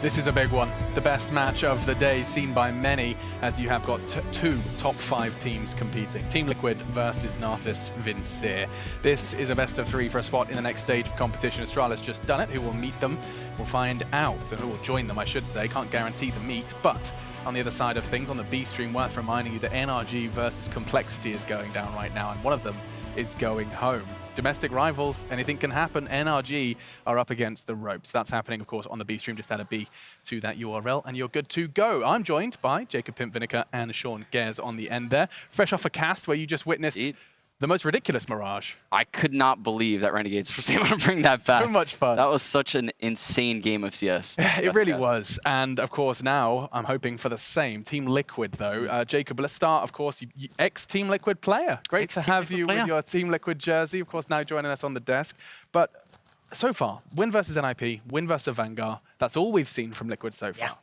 This is a big one. The best match of the day, seen by many, as you have got two top 5 teams competing. Team Liquid versus Natus Vincere. This is a best of 3 for a spot in the next stage of competition. Astrala's just done it. Who will meet them? We'll find out, and who will join them, I should say. Can't guarantee the meet, but on the other side of things, on the B stream, worth reminding you that NRG versus Complexity is going down right now, and one of them is going home. Domestic rivals, anything can happen. NRG are up against the ropes. That's happening, of course, on the B stream. Just add a B to that URL, and you're good to go. I'm joined by Jacob Pimp-Vinegar and Sean Gers on the end there. Fresh off a cast where you just witnessed the most ridiculous Mirage. I could not believe that Renegades was able to bring that back. So much fun. That was such an insane game of CS. It really was. And of course, now I'm hoping for the same. Team Liquid, though. Jacob, let's start, of course, ex-Team Liquid player. Great to have you with your Team Liquid jersey, of course, now joining us on the desk. But so far, win versus NIP, win versus Vanguard. That's all we've seen from Liquid so far. Yeah.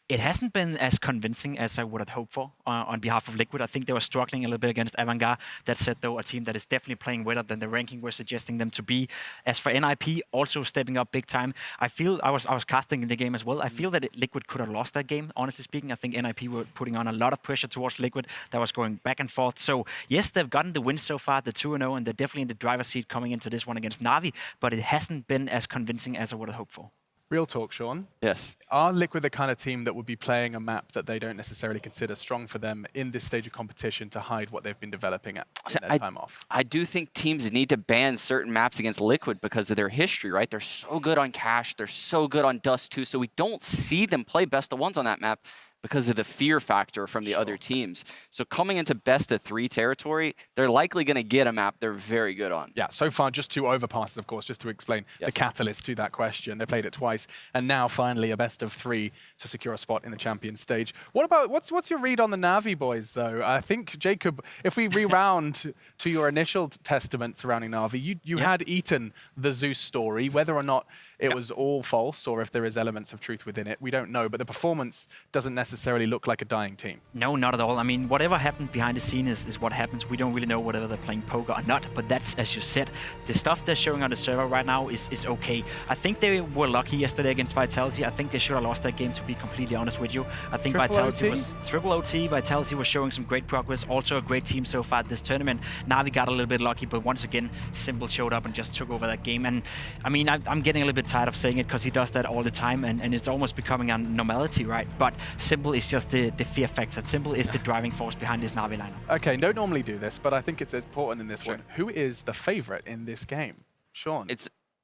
It hasn't been as convincing as I would have hoped for on behalf of Liquid. I think they were struggling a little bit against Vanguard. That said, though, a team that is definitely playing better than the ranking we're suggesting them to be. As for NIP, also stepping up big time. I feel I was casting in the game as well. I feel that Liquid could have lost that game, honestly speaking. I think NIP were putting on a lot of pressure towards Liquid that was going back and forth. So, yes, they've gotten the win so far, the 2-0, and they're definitely in the driver's seat coming into this one against Na'Vi, but it hasn't been as convincing as I would have hoped for. Real talk, Sean. Yes. Are Liquid the kind of team that would be playing a map that they don't necessarily consider strong for them in this stage of competition to hide what they've been developing at in their time off? I do think teams need to ban certain maps against Liquid because of their history, right? They're so good on Cache, they're so good on Dust 2, so we don't see them play best of ones on that map because of the fear factor from the other teams. So coming into best of 3 territory, they're likely going to get a map they're very good on. Yeah, so far just 2 overpasses, of course, just to explain the catalyst to that question. They played it twice, and now finally a best of 3 to secure a spot in the Champions stage. What about, what's your read on the Na'Vi boys, though? I think, Jacob, if we reround to your initial testament surrounding Na'Vi, you had eaten the Zeus story, whether or not it was all false or if there is elements of truth within it, we don't know, but the performance doesn't necessarily look like a dying team. No, not at all. I mean, whatever happened behind the scene is what happens. We don't really know whether they're playing poker or not, but that's, as you said, the stuff they're showing on the server right now is okay. I think they were lucky yesterday against Vitality. I think they should have lost that game, to be completely honest with you. I think Vitality was triple OT. Vitality was showing some great progress. Also a great team so far this tournament. Na'Vi got a little bit lucky, but once again, Simple showed up and just took over that game. And I mean, I'm getting a little bit tired of saying it because he does that all the time, and it's almost becoming a normality, right? But Simple is just the fear factor. Simple is the driving force behind this Na'Vi lineup. Okay, don't normally do this, but I think it's important in this one. Who is the favorite in this game? Sean,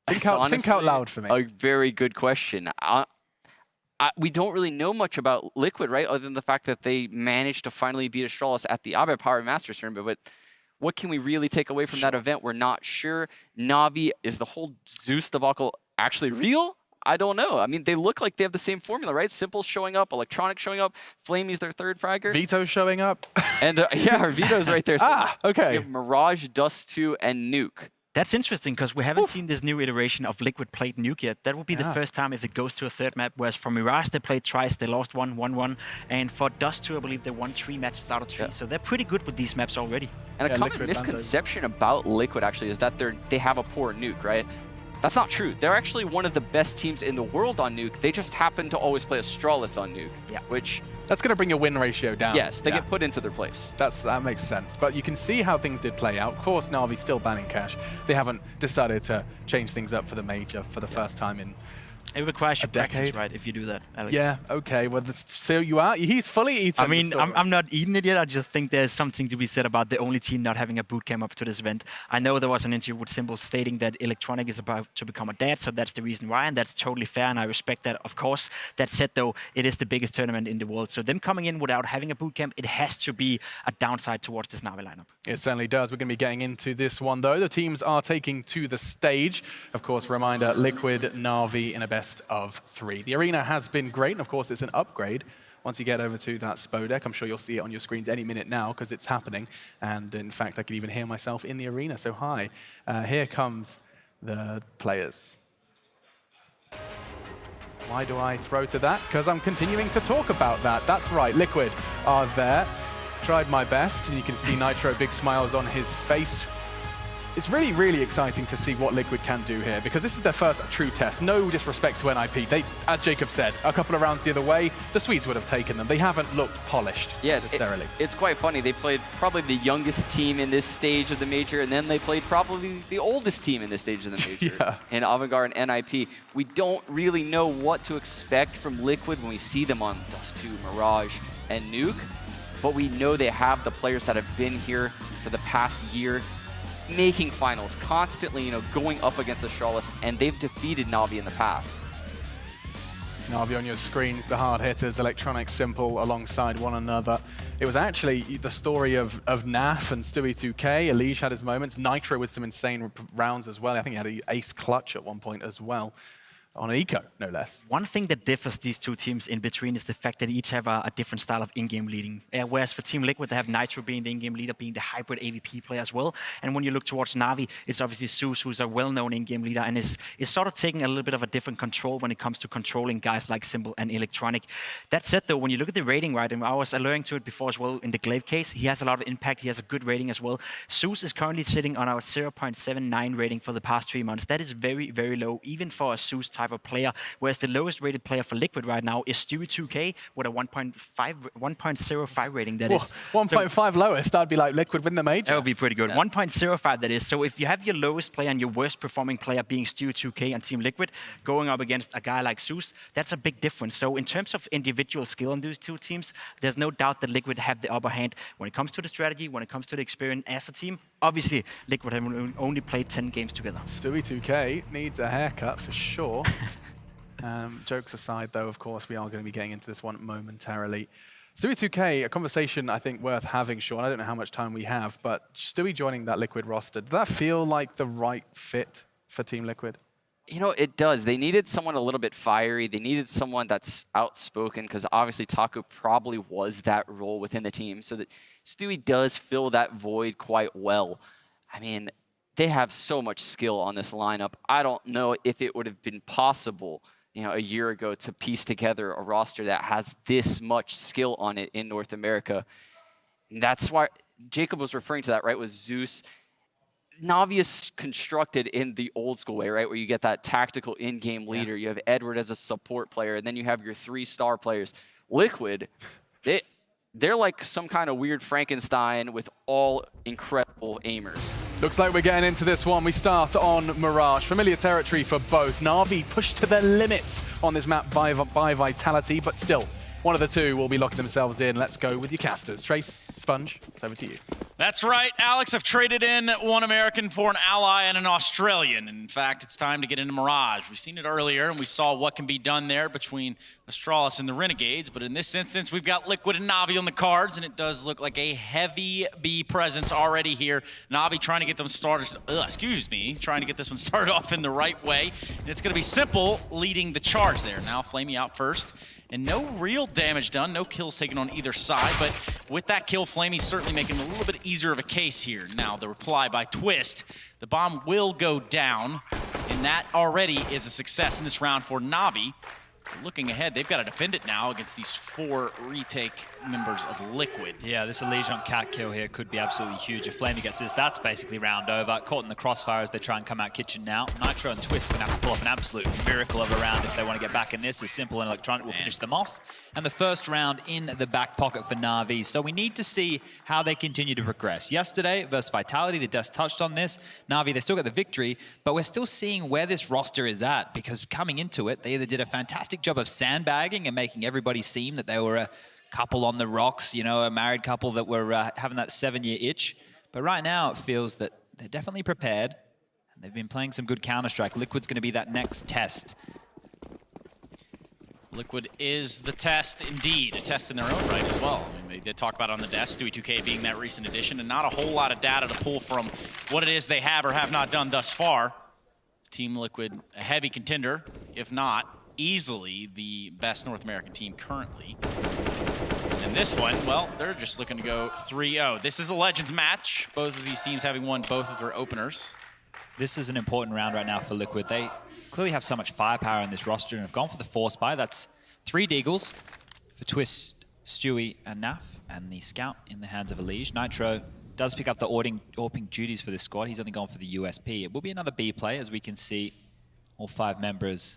think out loud for me. A very good question. We don't really know much about Liquid, right? Other than the fact that they managed to finally beat Astralis at the Abe Power Masters tournament, but what can we really take away from that event? We're not sure. Na'Vi, is the whole Zeus debacle actually real? I don't know. I mean, they look like they have the same formula, right? Simple showing up, Electronic showing up, Flamey's their 3rd fragger. Vito showing up. And yeah, our Vito's right there. So okay. We have Mirage, Dust 2, and Nuke. That's interesting because we haven't seen this new iteration of Liquid played Nuke yet. That would be the first time if it goes to a 3rd map, whereas for Mirage they played twice, they lost 1-1, and for Dust 2 I believe they won 3 matches out of 3, so they're pretty good with these maps already. And a common misconception about Liquid actually is that they have a poor Nuke, right? That's not true. They're actually one of the best teams in the world on Nuke. They just happen to always play Astralis on Nuke, which... That's going to bring your win ratio down. Yes, they get put into their place. That makes sense. But you can see how things did play out. Of course, Na'Vi's still banning Cache. They haven't decided to change things up for the major for the first time in it requires a decade, practice, right, if you do that, Alex. Yeah, okay. Well, so you are. He's fully eaten. I mean, I'm not eating it yet. I just think there's something to be said about the only team not having a bootcamp up to this event. I know there was an interview with Simple stating that Electronic is about to become a dad, so that's the reason why, and that's totally fair, and I respect that, of course. That said, though, it is the biggest tournament in the world, so them coming in without having a bootcamp, it has to be a downside towards this Na'Vi lineup. It certainly does. We're going to be getting into this one, though. The teams are taking to the stage. Of course, reminder, Liquid, Na'Vi in a best of 3. The arena has been great, and of course it's an upgrade once you get over to that SPO deck. I'm sure you'll see it on your screens any minute now because it's happening, and in fact I can even hear myself in the arena, so hi. Here comes the players. Why do I throw to that? Because I'm continuing to talk about that. That's right, Liquid are there. Tried my best, and you can see Nitro, big smiles on his face. It's really, really exciting to see what Liquid can do here, because this is their first true test. No disrespect to NIP. They, as Jacob said, a couple of rounds the other way, the Swedes would have taken them. They haven't looked polished necessarily. It's quite funny. They played probably the youngest team in this stage of the major, and then they played probably the oldest team in this stage of the major, in Avantgarde and NIP. We don't really know what to expect from Liquid when we see them on Dust2, Mirage, and Nuke, but we know they have the players that have been here for the past year, making finals, constantly, you know, going up against Astralis, and they've defeated Na'Vi in the past. Na'Vi on your screens, the hard hitters, Electronic, Simple, alongside one another. It was actually the story of Naf and Stewie2K. Elige had his moments. Nitro with some insane rounds as well. I think he had an ace clutch at one point as well. On Eco, no less. One thing that differs these two teams in between is the fact that they each have a different style of in-game leading. Whereas for Team Liquid, they have Nitro being the in-game leader, being the hybrid AVP player as well. And when you look towards Na'Vi, it's obviously Zeus, who's a well-known in-game leader and is sort of taking a little bit of a different control when it comes to controlling guys like Simple and Electronic. That said, though, when you look at the rating, right, and I was alluding to it before as well in the Glaive case, he has a lot of impact, he has a good rating as well. Zeus is currently sitting on our 0.79 rating for the past 3 months. That is very, very low, even for a Zeus type of player. Whereas the lowest rated player for Liquid right now is Stewie2K with a 1.05 rating. That is 1.5 lowest. I'd be like, Liquid win the major. That would be pretty good. 1.05 that is. So if you have your lowest player and your worst performing player being Stewie2K and Team Liquid going up against a guy like Zeus, that's a big difference. So in terms of individual skill in these two teams, there's no doubt that Liquid have the upper hand when it comes to the strategy, when it comes to the experience as a team. Obviously, Liquid have only played 10 games together. Stewie2K needs a haircut for sure. Jokes aside, though, of course, we are going to be getting into this one momentarily. Stewie2K, a conversation I think worth having, Sean. I don't know how much time we have, but Stewie joining that Liquid roster, does that feel like the right fit for Team Liquid? You know, it does. They needed someone a little bit fiery. They needed someone that's outspoken, because obviously Taku probably was that role within the team. So that Stewie does fill that void quite well. I mean, they have so much skill on this lineup. I don't know if it would have been possible, you know, a year ago to piece together a roster that has this much skill on it in North America. And that's why Jacob was referring to that, right, with Zeus. Na'Vi is constructed in the old school way, right, where you get that tactical in-game leader. You have Edward as a support player, and then you have your 3-star players. Liquid, they're like some kind of weird Frankenstein with all incredible aimers. Looks like we're getting into this one. We start on Mirage. Familiar territory for both. Na'Vi pushed to the limits on this map by Vitality, but still, one of the two will be locking themselves in. Let's go with your casters. Trace, Sponge, it's over to you. That's right, Alex. I've traded in one American for an ally and an Australian. In fact, it's time to get into Mirage. We've seen it earlier, and we saw what can be done there between Astralis and the Renegades. But in this instance, we've got Liquid and Na'Vi on the cards, and it does look like a heavy B presence already here. Na'Vi trying to get them started, trying to get this one started off in the right way. And it's going to be Simple leading the charge there. Now Flamey out first. And no real damage done, no kills taken on either side, but with that kill, Flamey certainly making a little bit easier of a case here. Now the reply by Twist, the bomb will go down, and that already is a success in this round for Na'Vi. Looking ahead, they've got to defend it now against these 4 retake members of Liquid. Yeah, this Elige on Cat kill here could be absolutely huge. If Flamey gets this, that's basically round over. Caught in the crossfire as they try and come out kitchen now. Nitro and Twist can have to pull off an absolute miracle of a round if they want to get back in this. As Simple and Electronic will finish them off. And the first round in the back pocket for Na'Vi. So we need to see how they continue to progress. Yesterday versus Vitality, the Dust touched on this. Na'Vi, they still got the victory, but we're still seeing where this roster is at, because coming into it, they either did a fantastic job of sandbagging and making everybody seem that they were a couple on the rocks, you know, a married couple that were having that 7-year itch. But right now it feels that they're definitely prepared, and they've been playing some good Counter-Strike. Liquid's going to be that next test. Liquid is the test, indeed, a test in their own right as well. I mean, they did talk about on the desk, Stewie2K being that recent addition, and not a whole lot of data to pull from what it is they have or have not done thus far. Team Liquid, a heavy contender, if not easily the best North American team currently. And this one, well, they're just looking to go 3-0. This is a Legends match, both of these teams having won both of their openers. This is an important round right now for Liquid. They clearly have so much firepower in this roster and have gone for the Force Buy. That's 3 Deagles for Twist, Stewie, and Naf, and the Scout in the hands of Elige. Nitro does pick up the AWPing duties for this squad. He's only gone for the USP. It will be another B play, as we can see all 5 members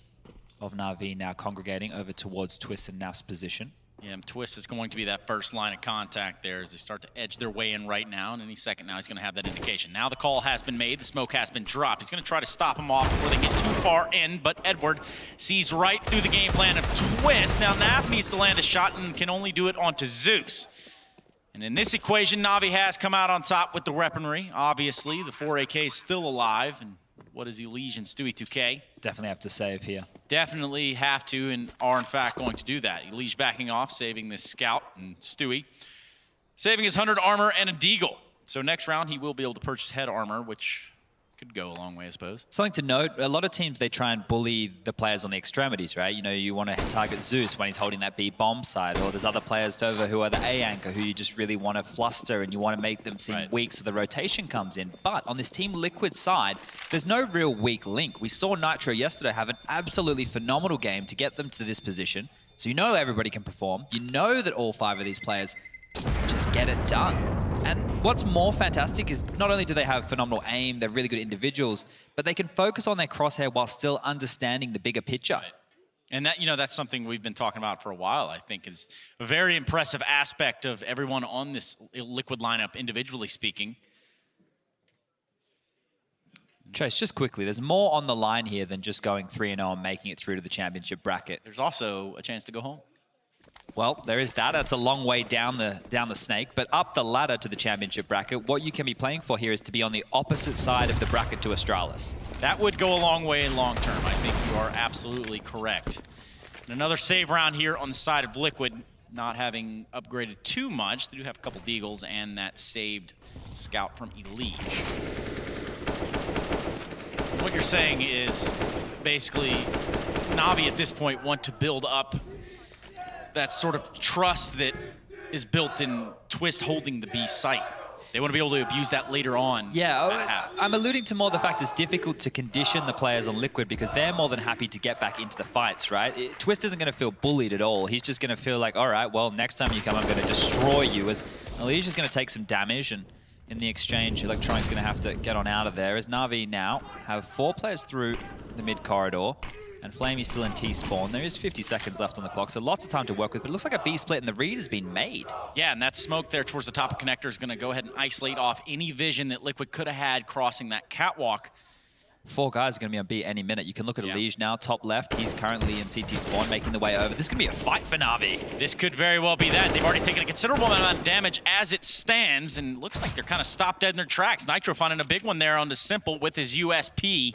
of Na'Vi now congregating over towards Twist and Naf's position. Yeah, Twist is going to be that first line of contact there as they start to edge their way in right now. And any second now, he's going to have that indication. Now the call has been made. The smoke has been dropped. He's going to try to stop him off before they get too far in. But Edward sees right through the game plan of Twist. Now Naf needs to land a shot and can only do it onto Zeus. And in this equation, Na'Vi has come out on top with the weaponry. Obviously, the 4AK is still alive. And what is Elige and Stewie 2K? Definitely have to save here. Definitely have to and are in fact going to do that. Elige backing off, saving this scout, and Stewie saving his 100 armor and a deagle. So next round he will be able to purchase head armor, which could go a long way, I suppose. Something to note, a lot of teams, they try and bully the players on the extremities, right? You know, you want to target Zeus when he's holding that B bomb side, or there's other players over who are the A anchor who you just really want to fluster and you want to make them seem weak so the rotation comes in. But on this Team Liquid side, there's no real weak link. We saw Nitro yesterday have an absolutely phenomenal game to get them to this position. So you know everybody can perform. You know that all 5 of these players just get it done. And what's more fantastic is not only do they have phenomenal aim, they're really good individuals, but they can focus on their crosshair while still understanding the bigger picture. Right. And that, you know, that's something we've been talking about for a while, I think, is a very impressive aspect of everyone on this Liquid lineup, individually speaking. Trace, just quickly, there's more on the line here than just going 3-0 and making it through to the championship bracket. There's also a chance to go home. Well, there is that. That's a long way down the snake, but up the ladder to the championship bracket, what you can be playing for here is to be on the opposite side of the bracket to Astralis. That would go a long way long term. I think you are absolutely correct. And another save round here on the side of Liquid, not having upgraded too much. They do have a couple deagles and that saved scout from Elige. What you're saying is basically Na'Vi at this point want to build up that sort of trust that is built in Twist holding the B site. They want to be able to abuse that later on. Yeah, I'm alluding to more the fact it's difficult to condition the players on Liquid because they're more than happy to get back into the fights, right? Twist isn't going to feel bullied at all. He's just going to feel like, all right, well, next time you come, I'm going to destroy you. As Elige is going to take some damage, and in the exchange, Electronic's going to have to get on out of there. As Na'Vi now have 4 players through the mid corridor. And Flamey's still in T-spawn. There is 50 seconds left on the clock, so lots of time to work with. But it looks like a B split and the read has been made. Yeah, and that smoke there towards the top of connector is going to go ahead and isolate off any vision that Liquid could have had crossing that catwalk. 4 guys are going to be on B any minute. You can look at Elige now, top left. He's currently in CT spawn, making the way over. This could be a fight for Na'Vi. This could very well be that. They've already taken a considerable amount of damage as it stands, and looks like they're kind of stopped dead in their tracks. Nitro finding a big one there on the Simple with his USP.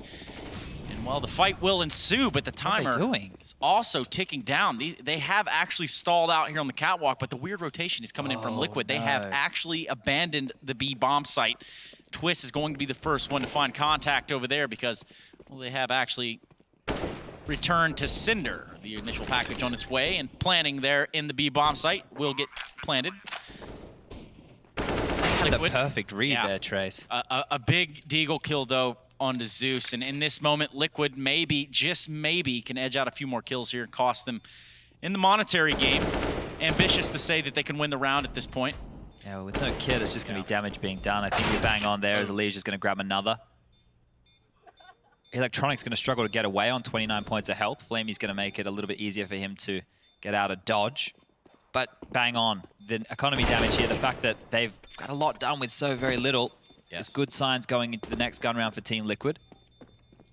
Well, the fight will ensue, but the timer is also ticking down. They have actually stalled out here on the catwalk, but the weird rotation is coming in from Liquid. They have actually abandoned the B bomb site. Twist is going to be the first one to find contact over there because, well, they have actually returned to Cinder. The initial package on its way and planning there in the B bomb site will get planted. The perfect read there, Trace. A big deagle kill, though, onto Zeus, and in this moment, Liquid maybe, just maybe, can edge out a few more kills here and cost them in the monetary game. Ambitious to say that they can win the round at this point. Yeah, well, with no kid, it's just going to be damage being done. I think you're bang on there as Elige is going to grab another. Electronic's going to struggle to get away on 29 points of health. Flamey's going to make it a little bit easier for him to get out of dodge. But bang on. The economy damage here, the fact that they've got a lot done with so very little, is good signs going into the next gun round for Team Liquid.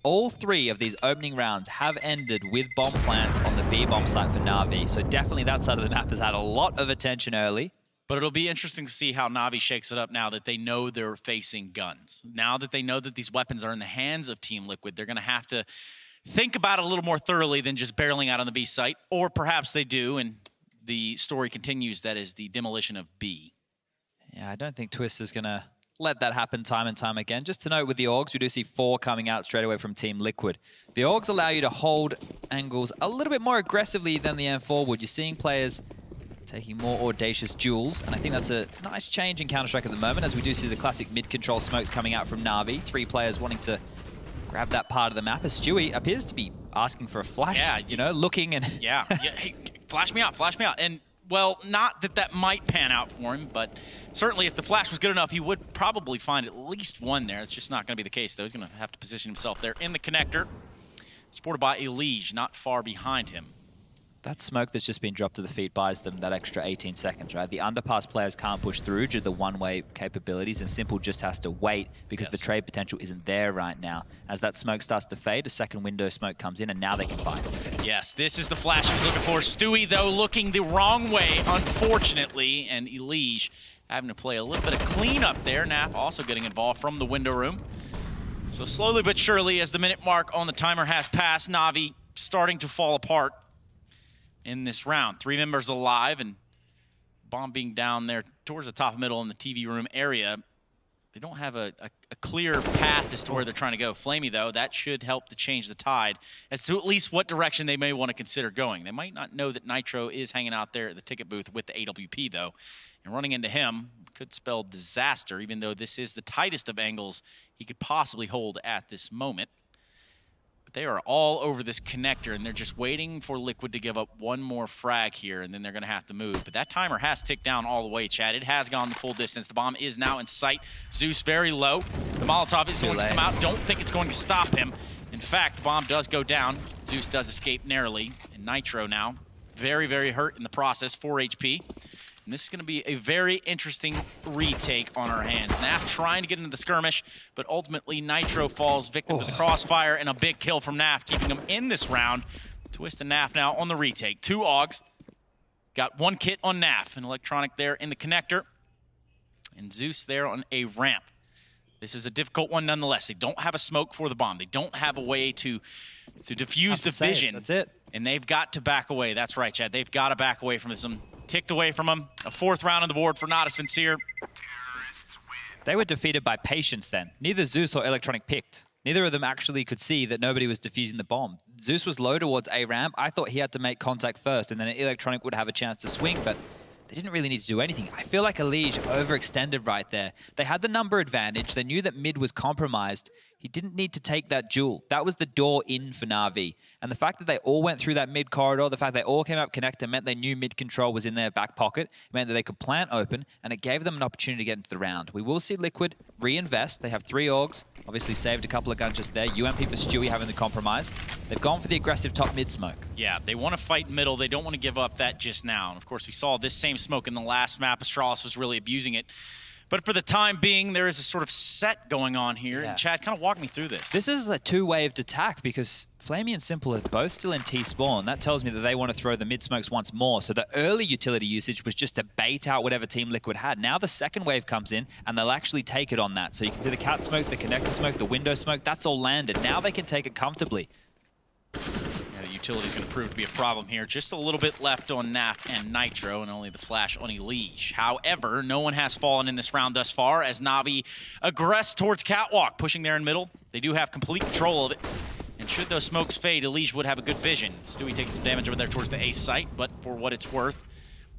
All 3 of these opening rounds have ended with bomb plants on the B bomb site for Na'Vi. So definitely that side of the map has had a lot of attention early. But it'll be interesting to see how Na'Vi shakes it up now that they know they're facing guns. Now that they know that these weapons are in the hands of Team Liquid, they're going to have to think about it a little more thoroughly than just barreling out on the B site. Or perhaps they do, and the story continues, that is the demolition of B. Yeah, I don't think Twist is going to let that happen time and time again. Just to note with the Augs, we do see 4 coming out straight away from Team Liquid. The Augs allow you to hold angles a little bit more aggressively than the M4 would. You're seeing players taking more audacious duels, and I think that's a nice change in Counter-Strike at the moment, as we do see the classic mid-control smokes coming out from Na'Vi. 3 players wanting to grab that part of the map, as Stewie appears to be asking for a flash, you know, looking and... Yeah, hey, flash me out, flash me out. And well, not that that might pan out for him, but certainly if the flash was good enough, he would probably find at least one there. It's just not going to be the case, though. He's going to have to position himself there in the connector, supported by Elige, not far behind him. That smoke that's just been dropped to the feet buys them that extra 18 seconds, right? The underpass players can't push through due to the one-way capabilities, and Simple just has to wait because the trade potential isn't there right now. As that smoke starts to fade, a second window smoke comes in, and now they can fight. Yes, this is the flash he's looking for. Stewie, though, looking the wrong way, unfortunately, and Elige having to play a little bit of cleanup there. Naf also getting involved from the window room. So slowly but surely, as the minute mark on the timer has passed, Na'Vi starting to fall apart in this round. 3 members alive, and bomb being down there towards the top middle in the TV room area. They don't have a clear path as to where they're trying to go. Flamey, though, that should help to change the tide as to at least what direction they may want to consider going. They might not know that Nitro is hanging out there at the ticket booth with the AWP, though, and running into him could spell disaster, even though this is the tightest of angles he could possibly hold at this moment. They are all over this connector, and they're just waiting for Liquid to give up one more frag here, and then they're going to have to move. But that timer has ticked down all the way, Chad. It has gone the full distance. The bomb is now in sight. Zeus very low. The Molotov is going to come out. Don't think it's going to stop him. In fact, the bomb does go down. Zeus does escape narrowly. And Nitro now, very, very hurt in the process, 4 HP. And this is going to be a very interesting retake on our hands. Naf trying to get into the skirmish, but ultimately Nitro falls victim to the crossfire, and a big kill from Naf, keeping him in this round. Twist and Naf now on the retake. 2 AUGs. Got 1 kit on Naf, an electronic there in the connector, and Zeus there on a ramp. This is a difficult one nonetheless. They don't have a smoke for the bomb. They don't have a way to diffuse the vision. That's it. And they've got to back away. That's right, Chad. They've got to back away from this. Ticked away from them. A 4th round on the board for Natus Vincere. They were defeated by patience then. Neither Zeus or Electronic picked. Neither of them actually could see that nobody was defusing the bomb. Zeus was low towards A ramp. I thought he had to make contact first, and then Electronic would have a chance to swing, but they didn't really need to do anything. I feel like Elige overextended right there. They had the number advantage. They knew that mid was compromised. He didn't need to take that duel. That was the door in for Na'Vi. And the fact that they all went through that mid corridor, the fact they all came up connector meant they knew mid control was in their back pocket. It meant that they could plant open, and it gave them an opportunity to get into the round. We will see Liquid reinvest. They have 3 AUGs. Obviously saved a couple of guns just there. UMP for Stewie having the compromise. They've gone for the aggressive top mid smoke. Yeah, they want to fight middle. They don't want to give up that just now. And of course, we saw this same smoke in the last map. Astralis was really abusing it. But for the time being, there is a sort of set going on here. Yeah. And Chad, kind of walk me through this. This is a 2-waved attack because Flamey and Simple are both still in T-spawn. That tells me that they want to throw the mid-smokes once more. So the early utility usage was just to bait out whatever Team Liquid had. Now the second wave comes in, and they'll actually take it on that. So you can see the cat smoke, the connector smoke, the window smoke, that's all landed. Now they can take it comfortably. Yeah, the utility is going to prove to be a problem here. Just a little bit left on Naf and Nitro, and only the flash on Elige. However, no one has fallen in this round thus far as Na'Vi aggress towards Catwalk, pushing there in middle. They do have complete control of it. And should those smokes fade, Elige would have a good vision. Stewie taking some damage over there towards the A site, but for what it's worth,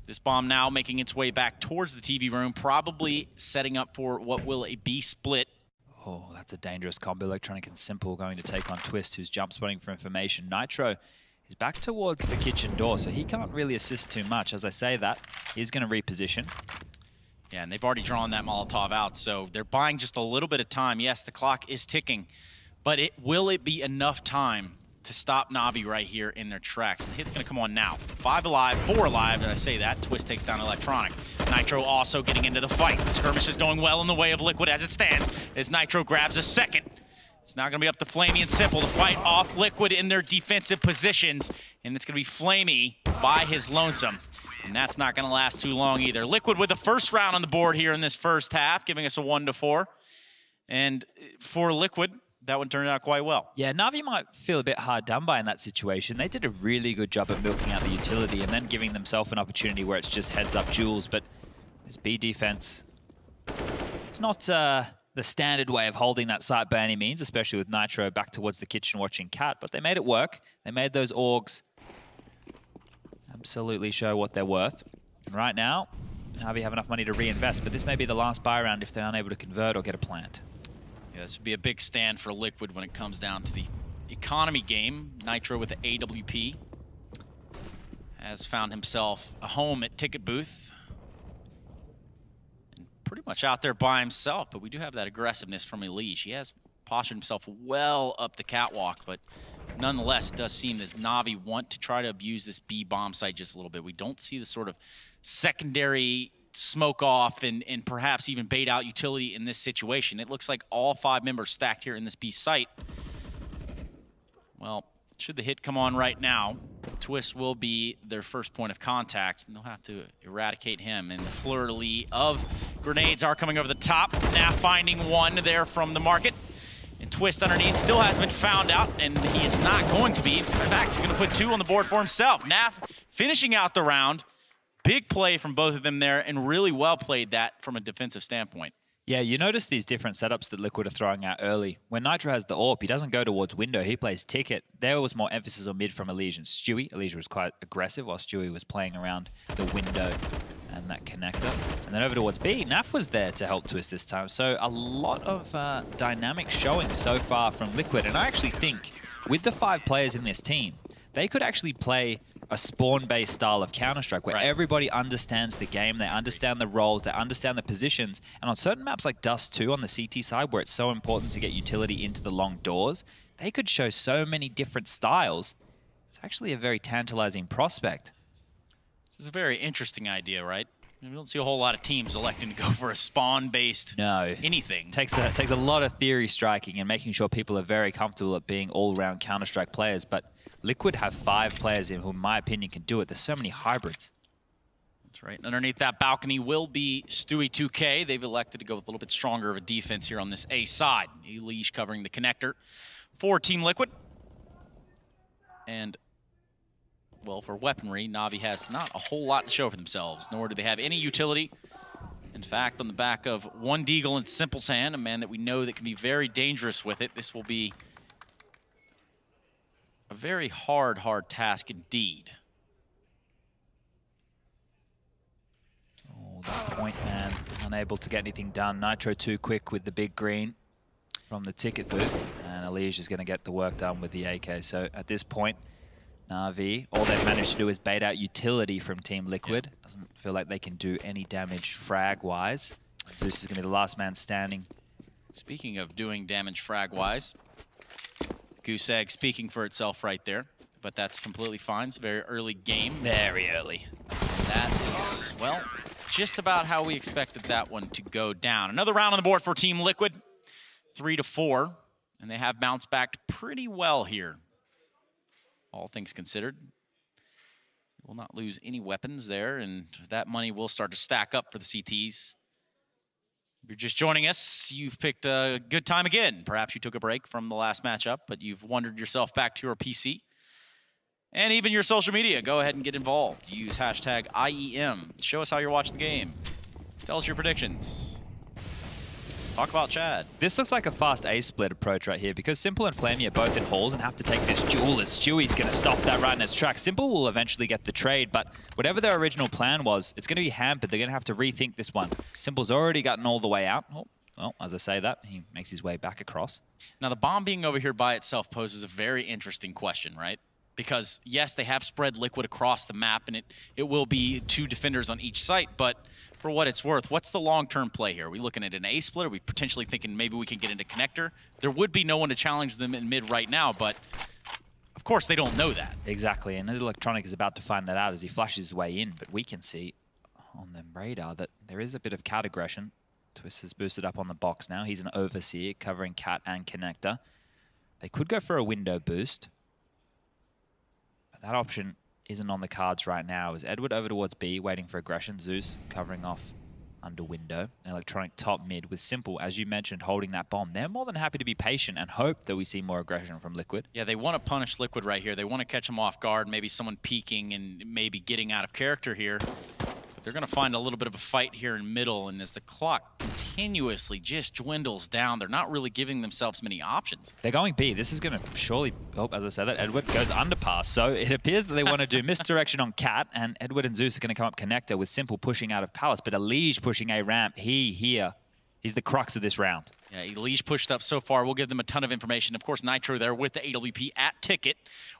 this bomb now making its way back towards the TV room, probably setting up for what will a B split. Oh, that's a dangerous combo. Electronic and Simple going to take on Twist, who's jump spotting for information. Nitro is back towards the kitchen door, so he can't really assist too much. As I say that, he's going to reposition. Yeah, and they've already drawn that Molotov out, so they're buying just a little bit of time. Yes, the clock is ticking, but will it be enough time to stop Na'Vi right here in their tracks? The hit's going to come on now. 5 alive, 4 alive, and I say that. Twist takes down Electronic. Nitro also getting into the fight. The skirmish is going well in the way of Liquid as it stands, as Nitro grabs a second. It's now going to be up to Flamey and Simple to fight off Liquid in their defensive positions, and it's going to be Flamey by his lonesome. And that's not going to last too long either. Liquid with the first round on the board here in this first half, giving us a 1-4. And for Liquid, that one turned out quite well. Yeah, Na'Vi might feel a bit hard done by in that situation. They did a really good job at milking out the utility and then giving themselves an opportunity where it's just heads-up duels. But this B defense, it's not the standard way of holding that site by any means, especially with Nitro back towards the kitchen watching Cat. But they made it work. They made those AUGs absolutely show what they're worth. And right now, Na'Vi have enough money to reinvest, but this may be the last buy round if they're unable to convert or get a plant. Yeah, this would be a big stand for Liquid when it comes down to the economy game. Nitro with the AWP has found himself a home at Ticket Booth. And pretty much out there by himself, but we do have that aggressiveness from Elige. He has postured himself well up the catwalk, but nonetheless, it does seem as Na'Vi want to try to abuse this B bomb site just a little bit. We don't see the sort of secondary smoke off and perhaps even bait out utility in this situation. It looks like all 5 members stacked here in this B site. Well, should the hit come on right now, Twist will be their first point of contact, and they'll have to eradicate him. And the fleur-de-lis of grenades are coming over the top. Now finding one there from the market. And Twist underneath still hasn't been found out, and he is not going to be. In fact, he's going to put 2 on the board for himself. Naf finishing out the round. Big play from both of them there, and really well played that from a defensive standpoint. Yeah, you notice these different setups that Liquid are throwing out early. When Nitro has the AWP, he doesn't go towards window, he plays ticket. There was more emphasis on mid from Elige and Stewie. Elige was quite aggressive while Stewie was playing around the window and that connector. And then over towards B, Naf was there to help Twist this time. So a lot of dynamic showing so far from Liquid. And I actually think with the 5 players in this team, they could actually play a spawn-based style of Counter-Strike where everybody understands the game, they understand the roles, they understand the positions. And on certain maps like Dust 2 on the CT side, where it's so important to get utility into the long doors, they could show so many different styles. It's actually a very tantalizing prospect. It's a very interesting idea, right? We don't see a whole lot of teams electing to go for a spawn-based anything. Takes a lot of theory striking and making sure people are very comfortable at being all-round Counter-Strike players, but Liquid have 5 players in who, in my opinion, can do it. There's so many hybrids. That's right. Underneath that balcony will be Stewie 2K. They've elected to go with a little bit stronger of a defense here on this A side. Elige covering the connector for Team Liquid. And, well, for weaponry, Na'Vi has not a whole lot to show for themselves, nor do they have any utility. In fact, on the back of one Deagle in Simple's hand, a man that we know that can be very dangerous with it, this will be a very hard task indeed. Oh, the point man unable to get anything done. Nitro too quick with the big green from the ticket booth, and Elige is going to get the work done with the AK. So at this point, Na'Vi, all they've managed to do is bait out utility from Team Liquid. Doesn't feel like they can do any damage frag-wise. Zeus is going to be the last man standing. Speaking of doing damage frag-wise, Goose Egg speaking for itself right there, but that's completely fine. It's a very early game. Very early. And that is, well, just about how we expected that one to go down. Another round on the board for Team Liquid, 3-4, and they have bounced back pretty well here. All things considered. Will not lose any weapons there, and that money will start to stack up for the CTs. If you're just joining us, you've picked a good time again. Perhaps you took a break from the last matchup, but you've wandered yourself back to your PC. And even your social media, go ahead and get involved. Use hashtag IEM. Show us how you're watching the game. Tell us your predictions. Talk about Chad. This looks like a fast A-split approach right here because Simple and Flamey are both in halls and have to take this duel as Stewie's going to stop that right in its tracks. Simple will eventually get the trade, but whatever their original plan was, it's going to be hampered. They're going to have to rethink this one. Simple's already gotten all the way out. Oh, well, as I say that, he makes his way back across. Now, the bomb being over here by itself poses a very interesting question, right? Because, yes, they have spread Liquid across the map, and it will be 2 defenders on each site, but for what it's worth, what's the long-term play here? Are we looking at an A-split? Are we potentially thinking maybe we can get into connector? There would be no one to challenge them in mid right now, but of course they don't know that. Exactly, and Electronic is about to find that out as he flashes his way in, but we can see on the radar that there is a bit of cat aggression. Twist has boosted up on the box now. He's an overseer covering cat and connector. They could go for a window boost, but that option isn't on the cards right now. Is Edward over towards B, waiting for aggression. Zeus covering off under window. Electronic top mid with Simple, as you mentioned, holding that bomb. They're more than happy to be patient and hope that we see more aggression from Liquid. Yeah, they want to punish Liquid right here. They want to catch them off guard, maybe someone peeking and maybe getting out of character here. But they're going to find a little bit of a fight here in middle, and as the clock continuously just dwindles down, they're not really giving themselves many options. They're going B. This is going to surely, oh, as I said that, Edward goes underpass. So it appears that they want to do misdirection on Cat, and Edward and Zeus are going to come up connector with Simple pushing out of Palace, but Elige pushing a ramp. He here He's the crux of this round. Yeah, Elige pushed up so far. We'll give them a ton of information. Of course, Nitro there with the AWP at Ticket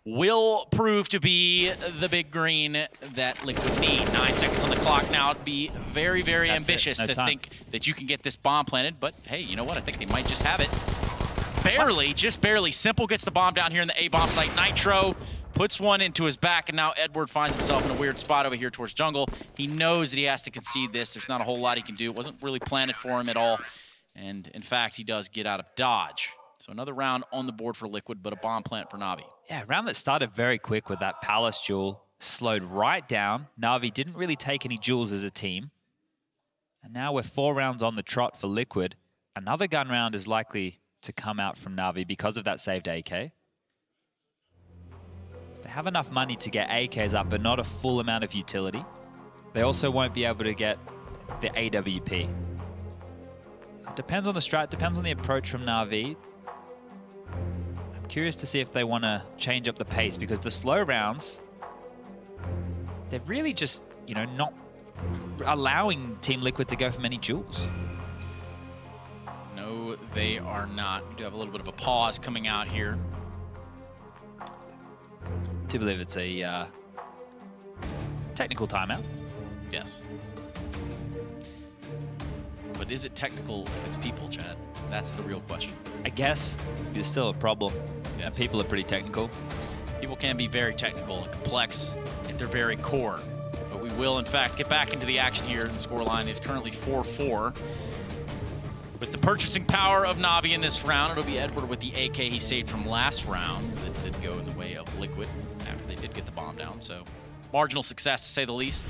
will prove to be the big green that Liquid need. 9 seconds on the clock now. It'd be very, very ambitious to think that you can get this bomb planted. But hey, you know what? I think they might just have it. Barely, just barely. Simple gets the bomb down here in the A-bomb site. Nitro puts one into his back, and now Edward finds himself in a weird spot over here towards jungle. He knows that he has to concede this. There's not a whole lot he can do. It wasn't really planted for him at all. And in fact, he does get out of dodge. So another round on the board for Liquid, but a bomb plant for Na'Vi. Yeah, a round that started very quick with that Palace duel, slowed right down. Na'Vi didn't really take any duels as a team. And now we're 4 rounds on the trot for Liquid. Another gun round is likely to come out from Na'Vi because of that saved AK. They have enough money to get AKs up, but not a full amount of utility. They also won't be able to get the AWP. It depends on the strat, depends on the approach from Na'Vi. I'm curious to see if they want to change up the pace, because the slow rounds, they're really just, you know, not allowing Team Liquid to go for many duels. No, they are not. We do have a little bit of a pause coming out here. I do believe it's a technical timeout. Yes. But is it technical if it's people, Chad? That's the real question. I guess it's still a problem. Yeah, people are pretty technical. People can be very technical and complex at their very core. But we will, in fact, get back into the action here. The scoreline is currently 4-4. With the purchasing power of Na'Vi in this round, it'll be Edward with the AK he saved from last round. That did go in the way of Liquid after they did get the bomb down. So marginal success, to say the least.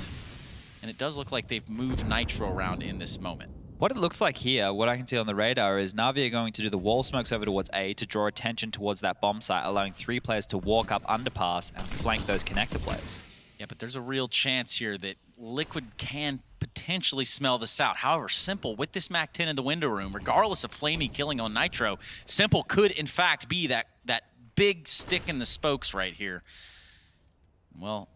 And it does look like they've moved Nitro around in this moment. What it looks like here, what I can see on the radar, is Na'Vi are going to do the wall smokes over towards A to draw attention towards that bomb site, allowing 3 players to walk up underpass and flank those connector players. Yeah, but there's a real chance here that Liquid can potentially smell this out. However, Simple, with this MAC-10 in the window room, regardless of Flamey killing on Nitro, Simple could, in fact, be that big stick in the spokes right here. Well,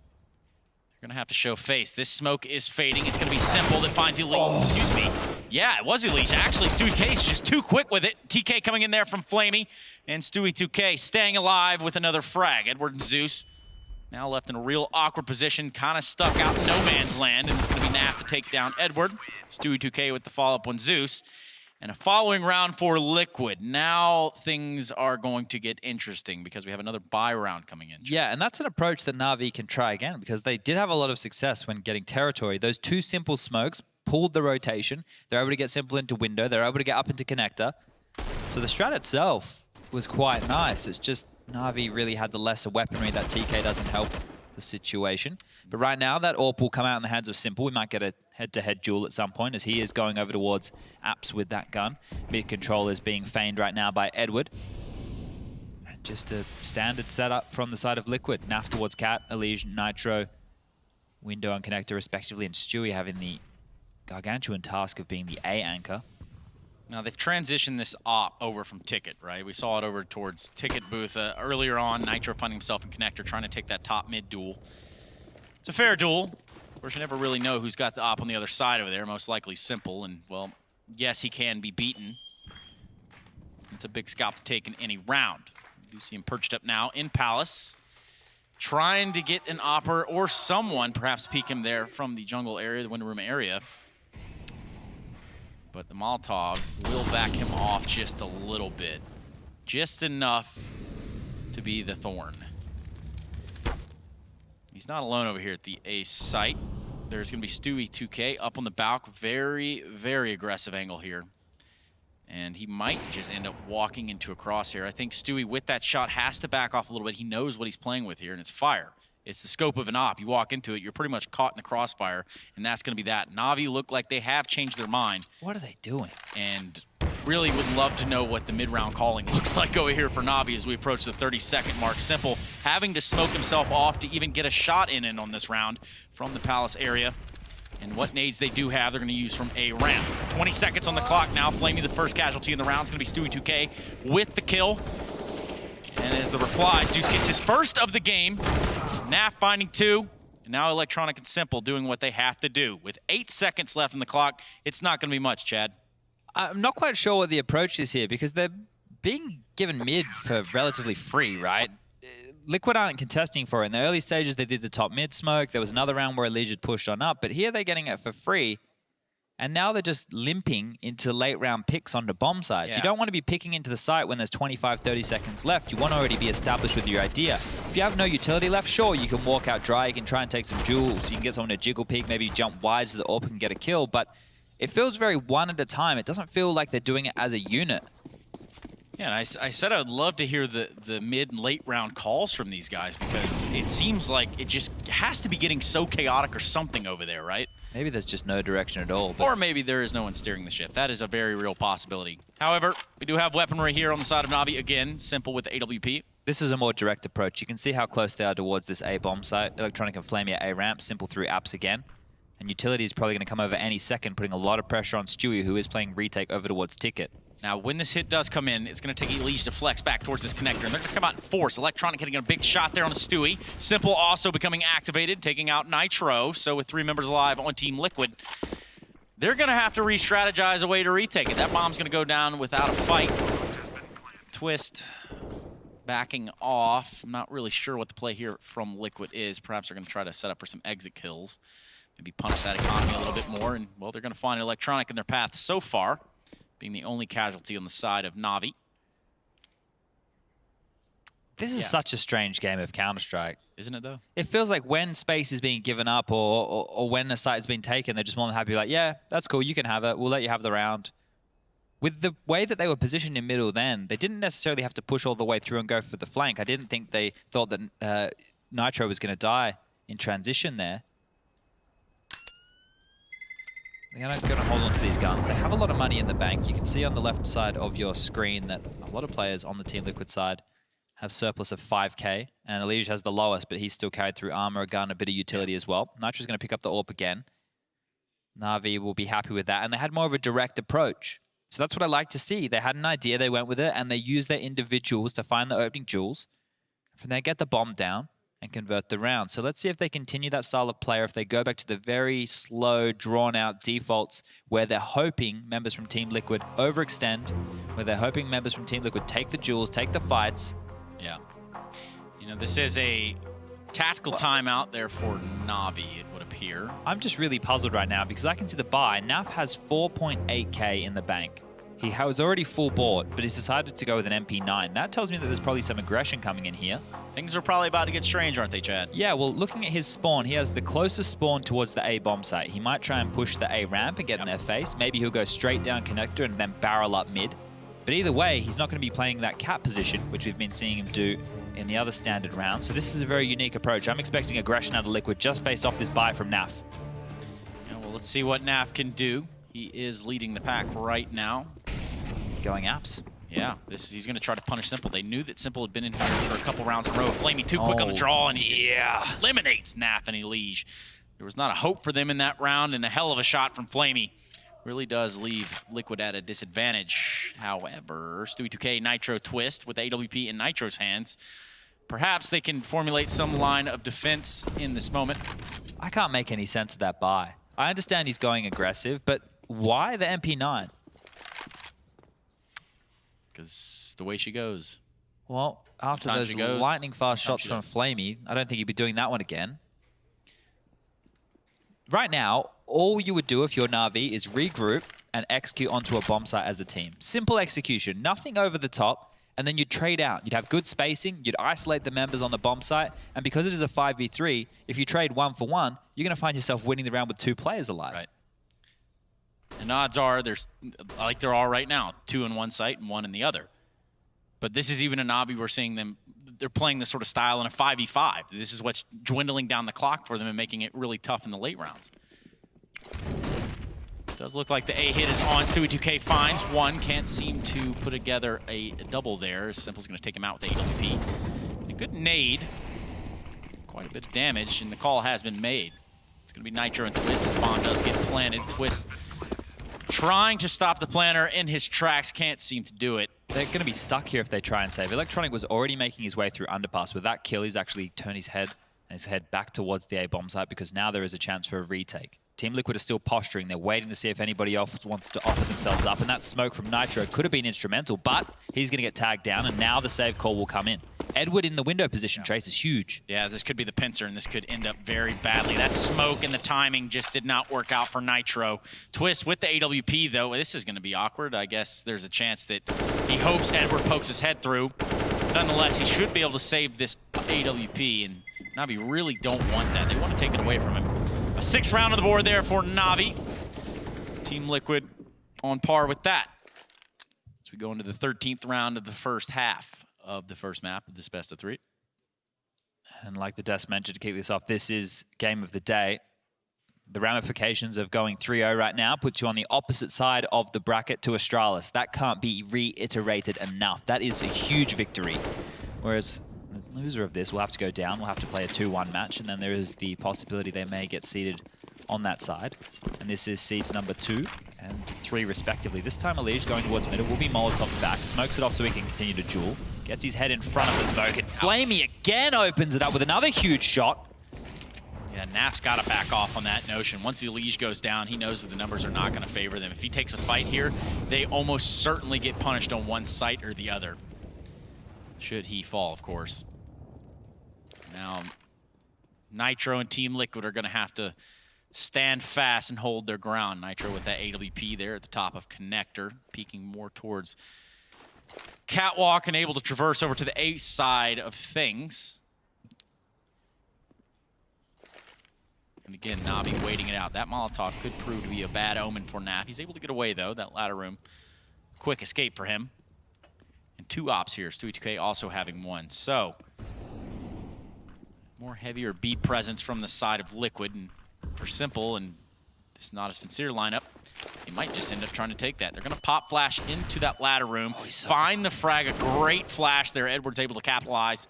they're going to have to show face. This smoke is fading. It's going to be Simple that finds Elite. Oh. Excuse me. Yeah, it was Elite. Actually, Stewie is just too quick with it. TK coming in there from Flamey, and Stewie 2K staying alive with another frag. Edward and Zeus now left in a real awkward position, kind of stuck out in no man's land, and it's going to be Naf to take down Edward. Stewie 2K with the follow-up on Zeus. And a following round for Liquid. Now things are going to get interesting because we have another buy round coming in. Yeah, and that's an approach that Na'Vi can try again, because they did have a lot of success when getting territory. Those 2 Simple smokes pulled the rotation. They're able to get Simple into window. They're able to get up into connector. So the strat itself was quite nice. It's just Na'Vi really had the lesser weaponry. That TK doesn't help the situation. But right now, that AWP will come out in the hands of Simple. We might get a head-to-head duel at some point, as he is going over towards Apps with that gun. Mid control is being feigned right now by Edward. And just a standard setup from the side of Liquid. Naf towards Cat, Elige, Nitro, window and connector respectively, and Stewie having the gargantuan task of being the A anchor. Now, they've transitioned this op over from Ticket, right? We saw it over towards Ticket booth earlier on. Nitro finding himself in connector, trying to take that top mid duel. It's a fair duel. Of course, you never really know who's got the op on the other side over there. Most likely Simple, and, well, yes, he can be beaten. It's a big scalp to take in any round. You do see him perched up now in Palace, trying to get an opper or someone, perhaps peek him there from the jungle area, the window room area. But the Molotov will back him off just a little bit. Just enough to be the thorn. He's not alone over here at the A site. There's going to be Stewie 2K up on the balk. Very, very aggressive angle here. And he might just end up walking into a crosshair. I think Stewie, with that shot, has to back off a little bit. He knows what he's playing with here, and it's fire. It's the scope of an op. You walk into it, you're pretty much caught in the crossfire, and that's going to be that. Na'Vi look like they have changed their mind. What are they doing? And really would love to know what the mid-round calling looks like over here for Na'Vi as we approach the 30-second mark. Simple having to smoke himself off to even get a shot in on this round from the Palace area. And what nades they do have, they're going to use from A ramp. 20 seconds on the clock now. Flamey, the first casualty in the round, is going to be Stewie 2K with the kill. And as the reply, Zeus gets his first of the game. Naf finding 2. And now Electronic and Simple doing what they have to do. With 8 seconds left in the clock, it's not going to be much, Chad. I'm not quite sure what the approach is here because they're being given mid for relatively free, right? Liquid aren't contesting for it. In the early stages, they did the top mid smoke. There was another round where Elysia pushed on up, but here they're getting it for free. And now they're just limping into late round picks onto bomb sites. Yeah. You don't want to be picking into the site when there's 25, 30 seconds left. You want to already be established with your idea. If you have no utility left, sure, you can walk out dry. You can try and take some jewels. You can get someone to jiggle peek, maybe jump wide so the AWP can get a kill. But it feels very one at a time. It doesn't feel like they're doing it as a unit. Yeah, and I said I would love to hear the mid and late round calls from these guys because it seems like it just has to be getting so chaotic or something over there, right? Maybe there's just no direction at all. But Or maybe there is no one steering the ship. That is a very real possibility. However, we do have weaponry here on the side of Na'Vi. Again, simple with the AWP. this is a more direct approach. You can see how close they are towards this A bomb site. Electronic and Flamey at A ramp, simple through apps again. And Utility is probably going to come over any second, putting a lot of pressure on Stewie, who is playing retake over towards Ticket. Now, when this hit does come in, it's going to take Elysia to flex back towards this connector, and they're going to come out in force. Electronic getting a big shot there on the Stewie. Simple also becoming activated, taking out Nitro. So with 3 members alive on Team Liquid, they're going to have to re-strategize a way to retake it. That bomb's going to go down without a fight. Twist backing off. I'm not really sure what the play here from Liquid is. Perhaps they're going to try to set up for some exit kills. Maybe punish that economy a little bit more. And, well, they're going to find Electronic in their path so far, being the only casualty on the side of Na'Vi. This is such a strange game of Counter-Strike. Isn't it, though? It feels like when space is being given up or when a site has been taken, they're just more than happy, like, yeah, that's cool, you can have it, we'll let you have the round. With the way that they were positioned in middle then, they didn't necessarily have to push all the way through and go for the flank. I didn't think they thought that Nitro was going to die in transition there. They're going to hold on to these guns. They have a lot of money in the bank. You can see on the left side of your screen that a lot of players on the Team Liquid side have surplus of 5k, and Elysia has the lowest, but he's still carried through armor, a gun, a bit of utility as well. Nitro's going to pick up the AWP again. Na'Vi will be happy with that, and they had more of a direct approach. So that's what I like to see. They had an idea, they went with it, and they used their individuals to find the opening jewels. From there, get the bomb down and convert the round. So let's see if they continue that style of play, or if they go back to the very slow, drawn-out defaults where they're hoping members from Team Liquid overextend, where they're hoping members from Team Liquid take the jewels, take the fights. Yeah. You know, this is a tactical timeout there for Na'Vi, it would appear. I'm just really puzzled right now because I can see the buy. Naf has 4.8k in the bank. He was already full board, but he's decided to go with an MP9. That tells me that there's probably some aggression coming in here. Things are probably about to get strange, aren't they, Chad? Yeah, well, looking at his spawn, he has the closest spawn towards the A bomb site. He might try and push the A ramp and get in their face. Maybe he'll go straight down connector and then barrel up mid. But either way, he's not going to be playing that cap position, which we've been seeing him do in the other standard rounds. So this is a very unique approach. I'm expecting aggression out of Liquid just based off this buy from Naf. Yeah, well, let's see what Naf can do. He is leading the pack right now. Going apps. Yeah, he's going to try to punish Simple. They knew that Simple had been in here for a couple rounds in a row. Flamey too quick on the draw, and he just eliminates Naf and Elysia. There was not a hope for them in that round, and a hell of a shot from Flamey. Really does leave Liquid at a disadvantage. However, Stewie 2K Nitro twist with AWP in Nitro's hands. Perhaps they can formulate some line of defense in this moment. I can't make any sense of that buy. I understand he's going aggressive, but why the MP9? Because the way she goes. Well, after those lightning fast shots from Flamey, I don't think he'd be doing that one again. Right now, all you would do if you're Na'Vi is regroup and execute onto a bomb site as a team. Simple execution, nothing over the top, and then you'd trade out. You'd have good spacing, you'd isolate the members on the bomb site, and because it is a 5v3, if you trade 1-for-1, you're going to find yourself winning the round with 2 players alive. Right. And odds are, there's like there are right now, 2 in one site and 1 in the other. But this is even a Na'Vi, we're seeing them, they're playing this sort of style in a 5v5. This is what's dwindling down the clock for them and making it really tough in the late rounds. Does look like the A hit is on. Stewie 2K finds one. Can't seem to put together a double there. Simple's going to take him out with the AWP. A good nade. Quite a bit of damage, and the call has been made. It's going to be Nitro and Twist as bomb does get planted. Twist trying to stop the planner in his tracks. Can't seem to do it. They're going to be stuck here if they try and save. Electronic was already making his way through underpass. With that kill, he's actually turned his head back towards the A bomb site because now there is a chance for a retake. Team Liquid are still posturing. They're waiting to see if anybody else wants to offer themselves up. And that smoke from Nitro could have been instrumental, but he's going to get tagged down, and now the save call will come in. Edward in the window position, Trace, is huge. Yeah, this could be the pincer, and this could end up very badly. That smoke and the timing just did not work out for Nitro. Twist with the AWP, though. This is going to be awkward. I guess there's a chance that he hopes Edward pokes his head through. Nonetheless, he should be able to save this AWP, and Navi really don't want that. They want to take it away from him. A 6th round on the board there for Navi. Team Liquid on par with that. As we go into the 13th round of the first half of the first map of this best of 3. And like the Des mentioned, to kick this off, this is game of the day. The ramifications of going 3-0 right now puts you on the opposite side of the bracket to Astralis. That can't be reiterated enough. That is a huge victory. Whereas the loser of this will have to go down. We'll have to play a 2-1 match, and then there is the possibility they may get seeded on that side. And this is seeds number 2 and 3 respectively. This time Elige going towards middle will be Molotov back. Smokes it off so he can continue to duel. Gets his head in front of the smoke, and Flamey again opens it up with another huge shot. Yeah, Naf's got to back off on that notion. Once the Elige goes down, he knows that the numbers are not going to favor them. If he takes a fight here, they almost certainly get punished on one site or the other. Should he fall, of course. Now, Nitro and Team Liquid are going to have to stand fast and hold their ground. Nitro with that AWP there at the top of Connector, peeking more towards Catwalk and able to traverse over to the A side of things. And again, Navi waiting it out. That Molotov could prove to be a bad omen for Naf. He's able to get away, though. That ladder room, quick escape for him. And 2 ops here. Stewie2K also having 1. So, more heavier beat presence from the side of Liquid. And for Simple and this Natus Vincere lineup, he might just end up trying to take that. They're going to pop flash into that ladder room, find the frag. A great flash there. Edward's able to capitalize.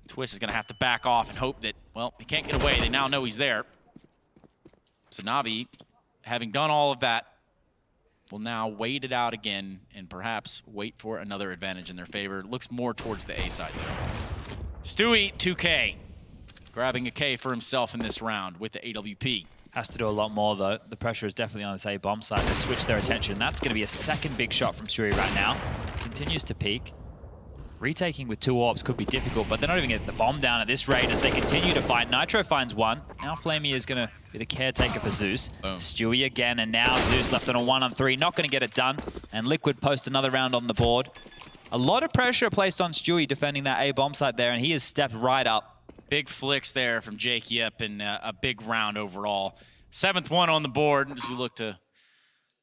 Twist is going to have to back off and hope that, well, he can't get away. They now know he's there. So Navi, having done all of that, will now wait it out again and perhaps wait for another advantage in their favor. Looks more towards the A side there. Stewie2K grabbing a K for himself in this round with the AWP. Has to do a lot more, though. The pressure is definitely on this A-bomb side. They've switched their attention. That's going to be a second big shot from Stewie right now. Continues to peak. Retaking with 2 orbs could be difficult, but they're not even getting the bomb down at this rate as they continue to fight. Nitro finds 1. Now Flamey is going to be the caretaker for Zeus. Boom. Stewie again, and now Zeus left on a 1-on-3. Not going to get it done. And Liquid post another round on the board. A lot of pressure placed on Stewie defending that A-bomb site there, and he has stepped right up. Big flicks there from Jake Yep and a big round overall. 7th one on the board as we look to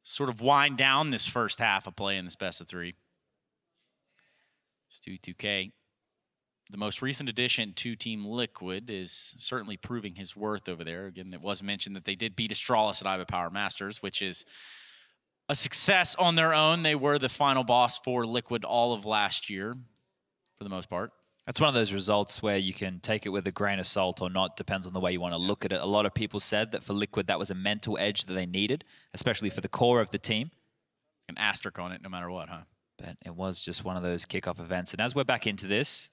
sort of wind down this first half of play in this best of 3. Stewie2K, the most recent addition to Team Liquid, is certainly proving his worth over there. Again, it was mentioned that they did beat Astralis at IEM Power Masters, which is a success on their own. They were the final boss for Liquid all of last year, for the most part. That's one of those results where you can take it with a grain of salt or not. Depends on the way you want to look at it. A lot of people said that for Liquid, that was a mental edge that they needed, especially for the core of the team. An asterisk on it no matter what, huh? But it was just one of those kickoff events. And as we're back into this,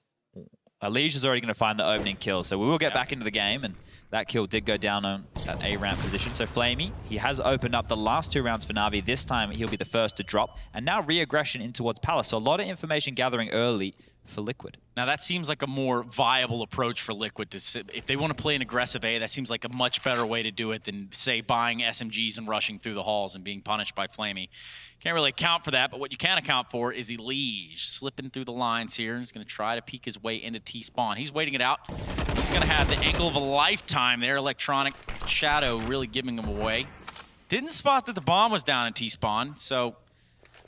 Elige is already going to find the opening kill. So we will get back into the game. And that kill did go down on that A-ramp position. So Flamey, he has opened up the last 2 rounds for Navi. This time, he'll be the first to drop. And now re-aggression in towards Palace. So a lot of information gathering early for Liquid. Now that seems like a more viable approach for Liquid to sit. If they want to play an aggressive A, that seems like a much better way to do it than, say, buying SMGs and rushing through the halls and being punished by Flamey. Can't really account for that, but what you can account for is Elige slipping through the lines here. He's going to try to peek his way into T-spawn. He's waiting it out. He's going to have the angle of a lifetime there. Electronic Shadow really giving him away. Didn't spot that the bomb was down in T-spawn, so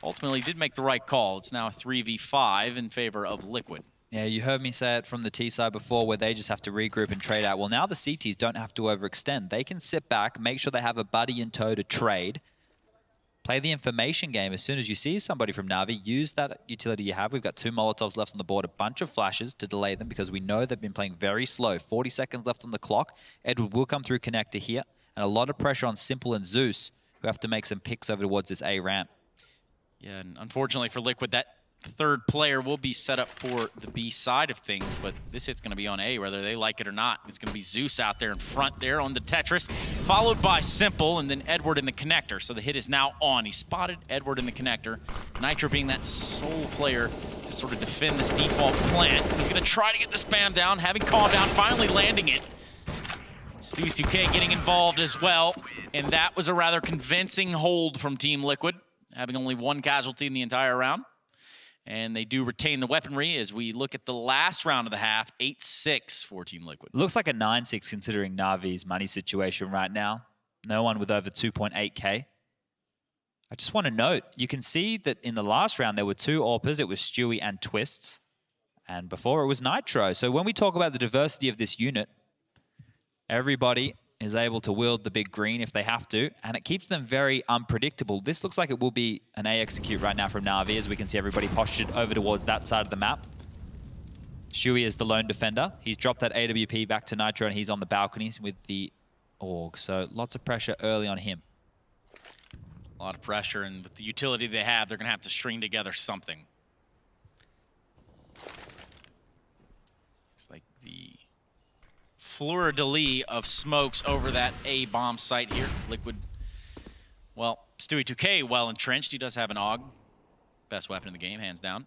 ultimately did make the right call. It's now a 3v5 in favor of Liquid. Yeah, you heard me say it from the T side before where they just have to regroup and trade out. Well, now the CTs don't have to overextend. They can sit back, make sure they have a buddy in tow to trade, play the information game. As soon as you see somebody from Navi, use that utility you have. We've got 2 Molotovs left on the board, a bunch of flashes to delay them because we know they've been playing very slow. 40 seconds left on the clock. Edward will come through connector here, and a lot of pressure on Simple and Zeus, who have to make some picks over towards this A ramp. Yeah, and unfortunately for Liquid, that The third player will be set up for the B side of things, but this hit's going to be on A, whether they like it or not. It's going to be Zeus out there in front there on the Tetris, followed by Simple, and then Edward in the connector. So the hit is now on. He spotted Edward in the connector. Nitro being that sole player to sort of defend this default plant. He's going to try to get the spam down, having calm down, finally landing it. Stewie 2K getting involved as well, and that was a rather convincing hold from Team Liquid, having only one casualty in the entire round. And they do retain the weaponry as we look at the last round of the half, 8-6 for Team Liquid. Looks like a 9-6 considering Navi's money situation right now. No one with over 2.8k. I just want to note, you can see that in the last round there were two AWPers. It was Stewie and Twists. And before it was Nitro. So when we talk about the diversity of this unit, everybody is able to wield the big green if they have to, and it keeps them very unpredictable. This looks like it will be an A execute right now from Na'Vi, as we can see everybody postured over towards that side of the map. Stewie is the lone defender. He's dropped that AWP back to Nitro, and he's on the balconies with the AUG. So lots of pressure early on him. A lot of pressure, and with the utility they have, they're going to have to string together something. It's like the fleur-de-lis of smokes over that A bomb site here. Liquid, well, Stewie 2K well entrenched. He does have an AUG. Best weapon in the game, hands down.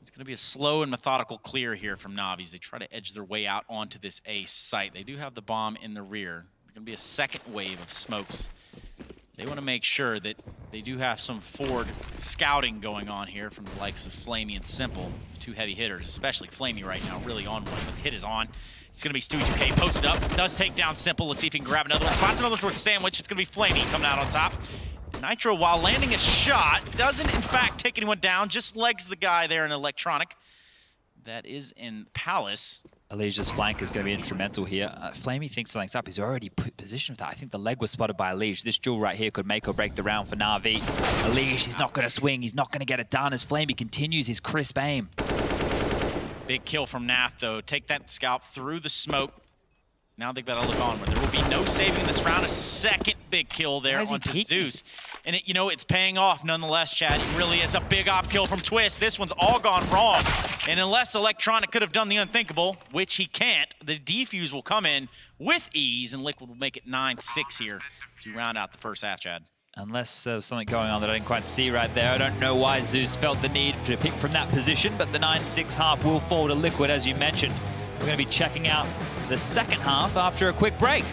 It's going to be a slow and methodical clear here from Navi's. They try to edge their way out onto this A site. They do have the bomb in the rear. There's going to be a second wave of smokes. They want to make sure that they do have some forward scouting going on here from the likes of Flamey and Simple. Two heavy hitters, especially Flamey right now, really on one, but the hit is on. It's going to be Stewie 2K posted up. Does take down Simple. Let's see if he can grab another one. Spots another towards Sandwich. It's going to be Flamey coming out on top. Nitro, while landing a shot, doesn't in fact take anyone down, just legs the guy there in Electronic. That is in Palace. Elijah's flank is going to be instrumental here. Flamey thinks something's up. He's already put position with that. I think the leg was spotted by Elijah. This duel right here could make or break the round for Na'Vi. Elijah, he's not going to swing. He's not going to get it done as Flamey continues his crisp aim. Big kill from Nath, though. Take that scalp through the smoke. Now they've got to look onward. There will be no saving this round. A second big kill there onto Zeus. And it, you know, it's paying off nonetheless, Chad. It really is a big op kill from Twist. This one's all gone wrong. And unless Electronic could have done the unthinkable, which he can't, the defuse will come in with ease, and Liquid will make it 9-6 here to round out the first half, Chad. Unless there was something going on that I didn't quite see right there. I don't know why Zeus felt the need to pick from that position, but the 9-6 half will fall to Liquid, as you mentioned. We're going to be checking out the second half after a quick break.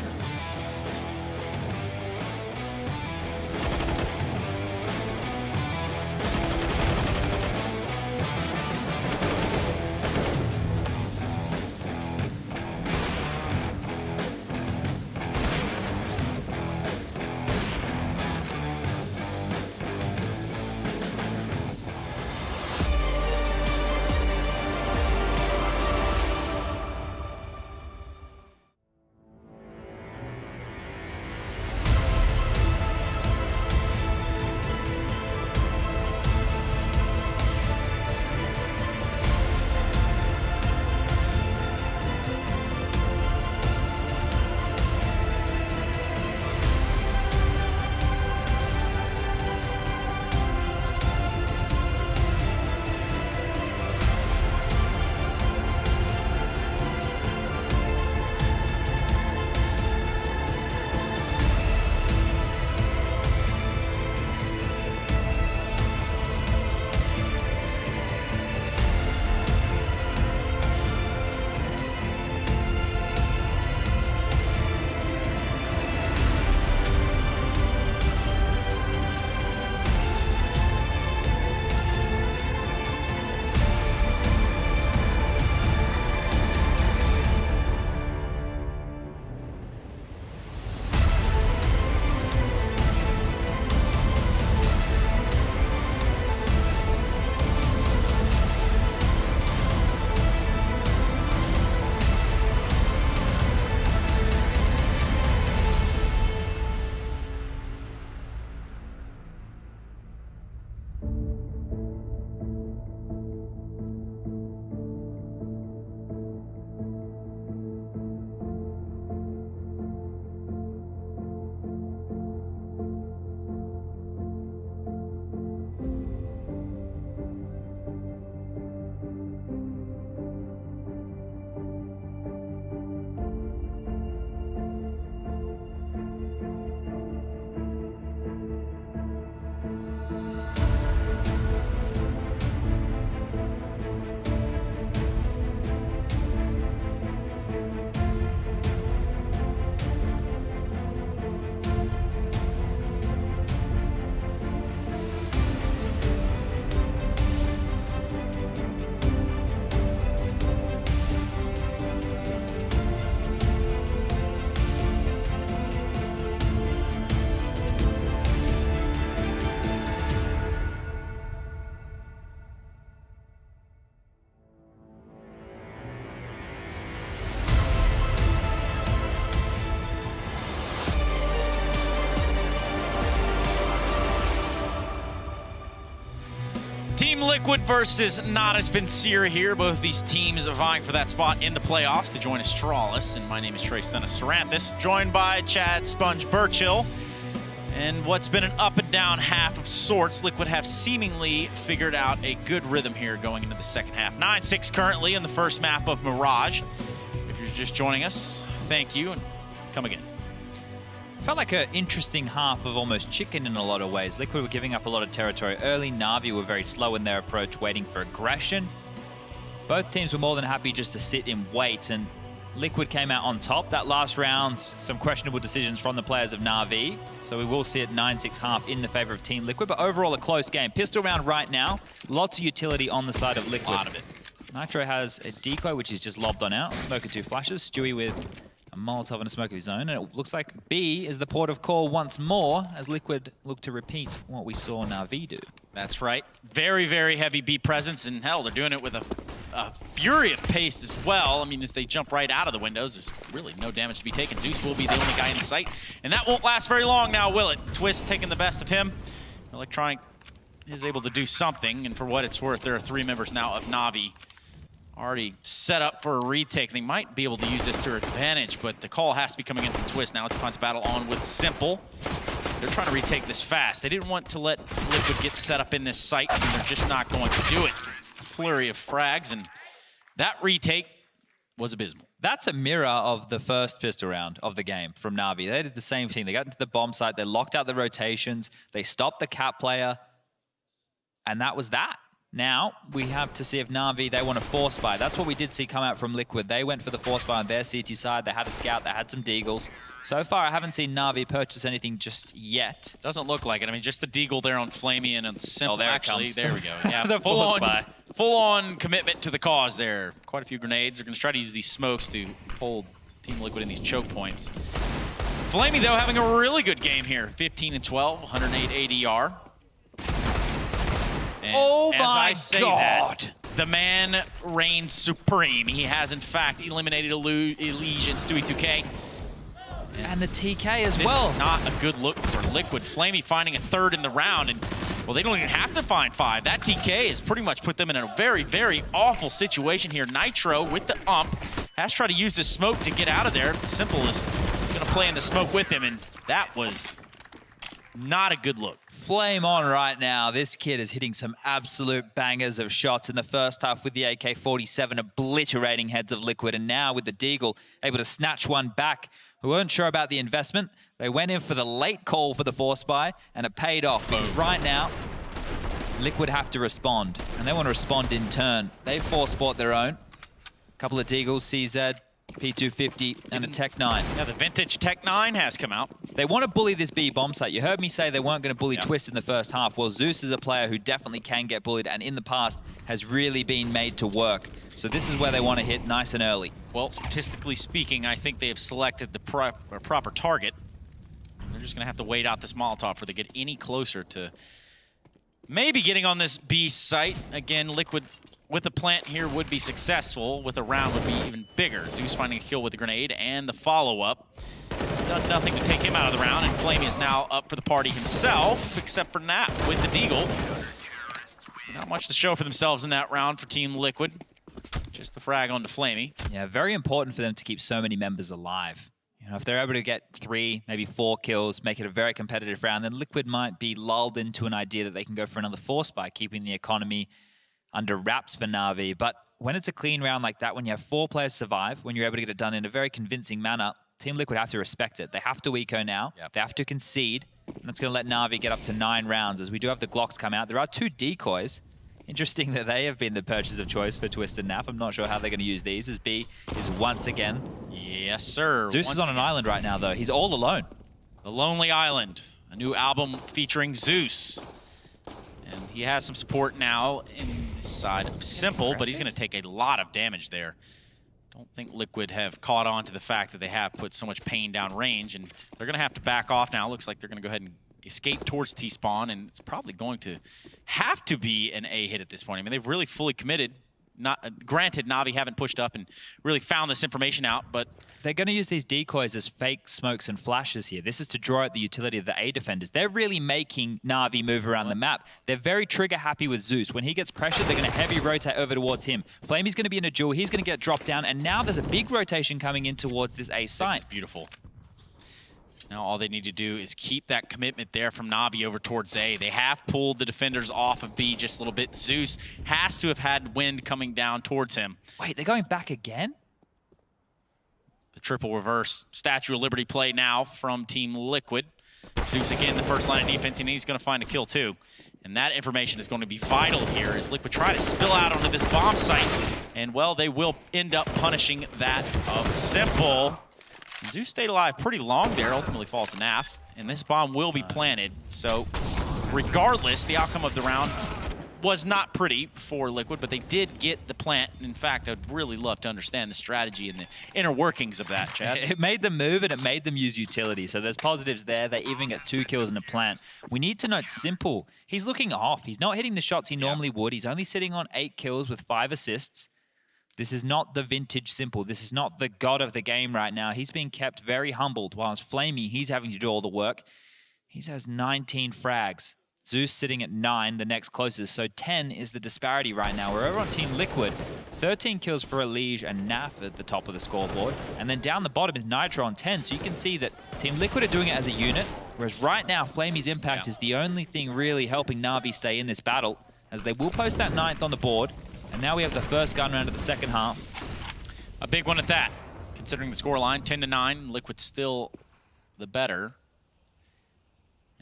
Liquid versus Natus Vincere here. Both these teams are vying for that spot in the playoffs to join Astralis. And my name is Trey Saranthus, joined by Chad Sponge Burchill. And what's been an up and down half of sorts, Liquid have seemingly figured out a good rhythm here going into the second half. 9-6 currently in the first map of Mirage. If you're just joining us, thank you, and come again. Felt like an interesting half of almost chicken in a lot of ways. Liquid were giving up a lot of territory early. Na'Vi were very slow in their approach, waiting for aggression. Both teams were more than happy just to sit and wait, and Liquid came out on top. That last round, some questionable decisions from the players of Na'Vi. So we will see it 9-6 half in the favor of Team Liquid, but overall a close game. Pistol round right now. Lots of utility on the side of Liquid. A lot of it. Nitro has a decoy, which is just lobbed on out. Smoker 2 flashes. Stewie with a Molotov and a smoke of his own. And it looks like B is the port of call once more as Liquid look to repeat what we saw Na'Vi do. That's right. Very, very heavy B presence, and hell, they're doing it with a fury of pace as well. I mean, as they jump right out of the windows, there's really no damage to be taken. Zeus will be the only guy in sight, and that won't last very long now, will it? Twist taking the best of him. Electronic is able to do something, and for what it's worth, there are 3 members now of Na'Vi already set up for a retake. They might be able to use this to their advantage, but the call has to be coming in from Twist. Now it's Punch battle on with Simple. They're trying to retake this fast. They didn't want to let Liquid get set up in this site, and they're just not going to do it. Flurry of frags, and that retake was abysmal. That's a mirror of the first pistol round of the game from Na'Vi. They did the same thing. They got into the bomb site, they locked out the rotations, they stopped the cap player, and that was that. Now, we have to see if Na'Vi, they want to force buy. That's what we did see come out from Liquid. They went for the force buy on their CT side. They had a scout, they had some deagles. So far, I haven't seen Na'Vi purchase anything just yet. Doesn't look like it. I mean, just the deagle there on Flamey and Simple. Oh, there it actually, comes. there we go. Yeah, The force buy. Full-on commitment to the cause there. Quite a few grenades. They're going to try to use these smokes to hold Team Liquid in these choke points. Flamey, though, having a really good game here. 15 and 12, 108 ADR. And oh as my I say God! That, the man reigns supreme. He has, in fact, eliminated Elysian Stewie 2K. And the TK as This well. is not a good look for Liquid. Flamey finding a 3rd in the round, and well, they don't even have to find 5. That TK has pretty much put them in a very, very awful situation here. Nitro with the ump has tried to use this smoke to get out of there. Simple is gonna play in the smoke with him, and that was not a good look. Flame on right now. This kid is hitting some absolute bangers of shots in the first half with the AK-47, obliterating heads of Liquid, and now with the deagle, able to snatch one back. We weren't sure about the investment. They went in for the late call for the force buy, and it paid off, because right now, Liquid have to respond, and they want to respond in turn. They force bought their own. A couple of deagles, CZ, P250, and a Tech 9. Yeah, the vintage Tech 9 has come out. They want to bully this B bomb site. You heard me say they weren't going to bully Twist in the first half. Well, Zeus is a player who definitely can get bullied, and in the past has really been made to work. So this is where they want to hit nice and early. Well, statistically speaking, I think they have selected the proper target. They're just going to have to wait out this Molotov before they get any closer to maybe getting on this B site. Again, Liquid with a plant here would be successful. With a round would be even bigger. Zeus finding a kill with the grenade and the follow-up. Done nothing to take him out of the round, and Flamey is now up for the party himself, except for Nat with the deagle. Not much to show for themselves in that round for Team Liquid. Just the frag onto Flamey. Yeah, very important for them to keep so many members alive. You know, if they're able to get 3, maybe 4 kills, make it a very competitive round, then Liquid might be lulled into an idea that they can go for another force by keeping the economy under wraps for Na'Vi. But when it's a clean round like that, when you have 4 players survive, when you're able to get it done in a very convincing manner, Team Liquid have to respect it. They have to eco now. Yep. They have to concede. And that's going to let Na'Vi get up to 9 rounds, as we do have the Glocks come out. There are 2 decoys. Interesting that they have been the purchase of choice for Twist and Naf. I'm not sure how they're going to use these, as B is once again. Yes, sir. Zeus is on an island right now, though. He's all alone. The Lonely Island, a new album featuring Zeus. And he has some support now in this side of Simple, but he's going to take a lot of damage there. Don't think Liquid have caught on to the fact that they have put so much pain down range, and they're going to have to back off now. Looks like they're going to go ahead and escape towards T-spawn, and it's probably going to have to be an A hit at this point. I mean, they've really fully committed Granted, Na'Vi haven't pushed up and really found this information out, but they're going to use these decoys as fake smokes and flashes here. This is to draw out the utility of the A defenders. They're really making Na'Vi move around the map. They're very trigger happy with Zeus. When he gets pressured, they're going to heavy rotate over towards him. Flamey's going to be in a duel. He's going to get dropped down, and now there's a big rotation coming in towards this A site. This is beautiful. Now all they need to do is keep that commitment there from Na'Vi over towards A. They have pulled the defenders off of B just a little bit. Zeus has to have had wind coming down towards him. Wait, they're going back again? The triple reverse Statue of Liberty play now from Team Liquid. Zeus again, the first line of defense, and he's going to find a kill too. And that information is going to be vital here as Liquid try to spill out onto this bomb site. And well, they will end up punishing that of Simple. Zeus stayed alive pretty long there, ultimately falls to NAF, and this bomb will be planted. So regardless, the outcome of the round was not pretty for Liquid, but they did get the plant. In fact, I'd really love to understand the strategy and the inner workings of that, Chad. It made them move and it made them use utility. So there's positives there. They even get 2 kills in the plant. We need to note Simple. He's looking off. He's not hitting the shots he normally would. He's only sitting on 8 kills with 5 assists. This is not the vintage Simple. This is not the god of the game right now. He's being kept very humbled, whilst Flamey, he's having to do all the work. He has 19 frags. Zeus sitting at 9, the next closest. So 10 is the disparity right now. We're over on Team Liquid. 13 kills for Elige and Naf at the top of the scoreboard. And then down the bottom is Nitro on 10. So you can see that Team Liquid are doing it as a unit. Whereas right now, Flamey's impact is the only thing really helping Na'Vi stay in this battle, as they will post that 9th on the board. And now we have the first gun round of the second half. A big one at that, considering the scoreline, 10-9. Liquid still the better.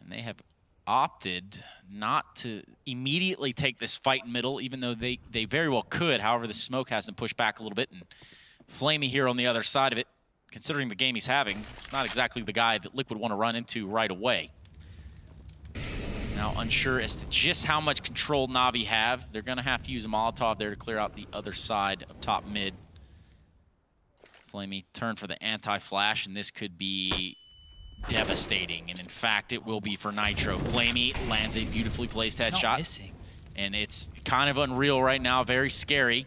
And they have opted not to immediately take this fight middle, even though they very well could. However, the smoke has them pushed back a little bit. And Flamey here on the other side of it, considering the game he's having, it's not exactly the guy that Liquid want to run into right away. Now unsure as to just how much control Na'Vi have. They're going to have to use a Molotov there to clear out the other side of top mid. Flamey turn for the anti-flash, and this could be devastating. And in fact, it will be for Nitro. Flamey lands a beautifully placed headshot. Missing. And it's kind of unreal right now, very scary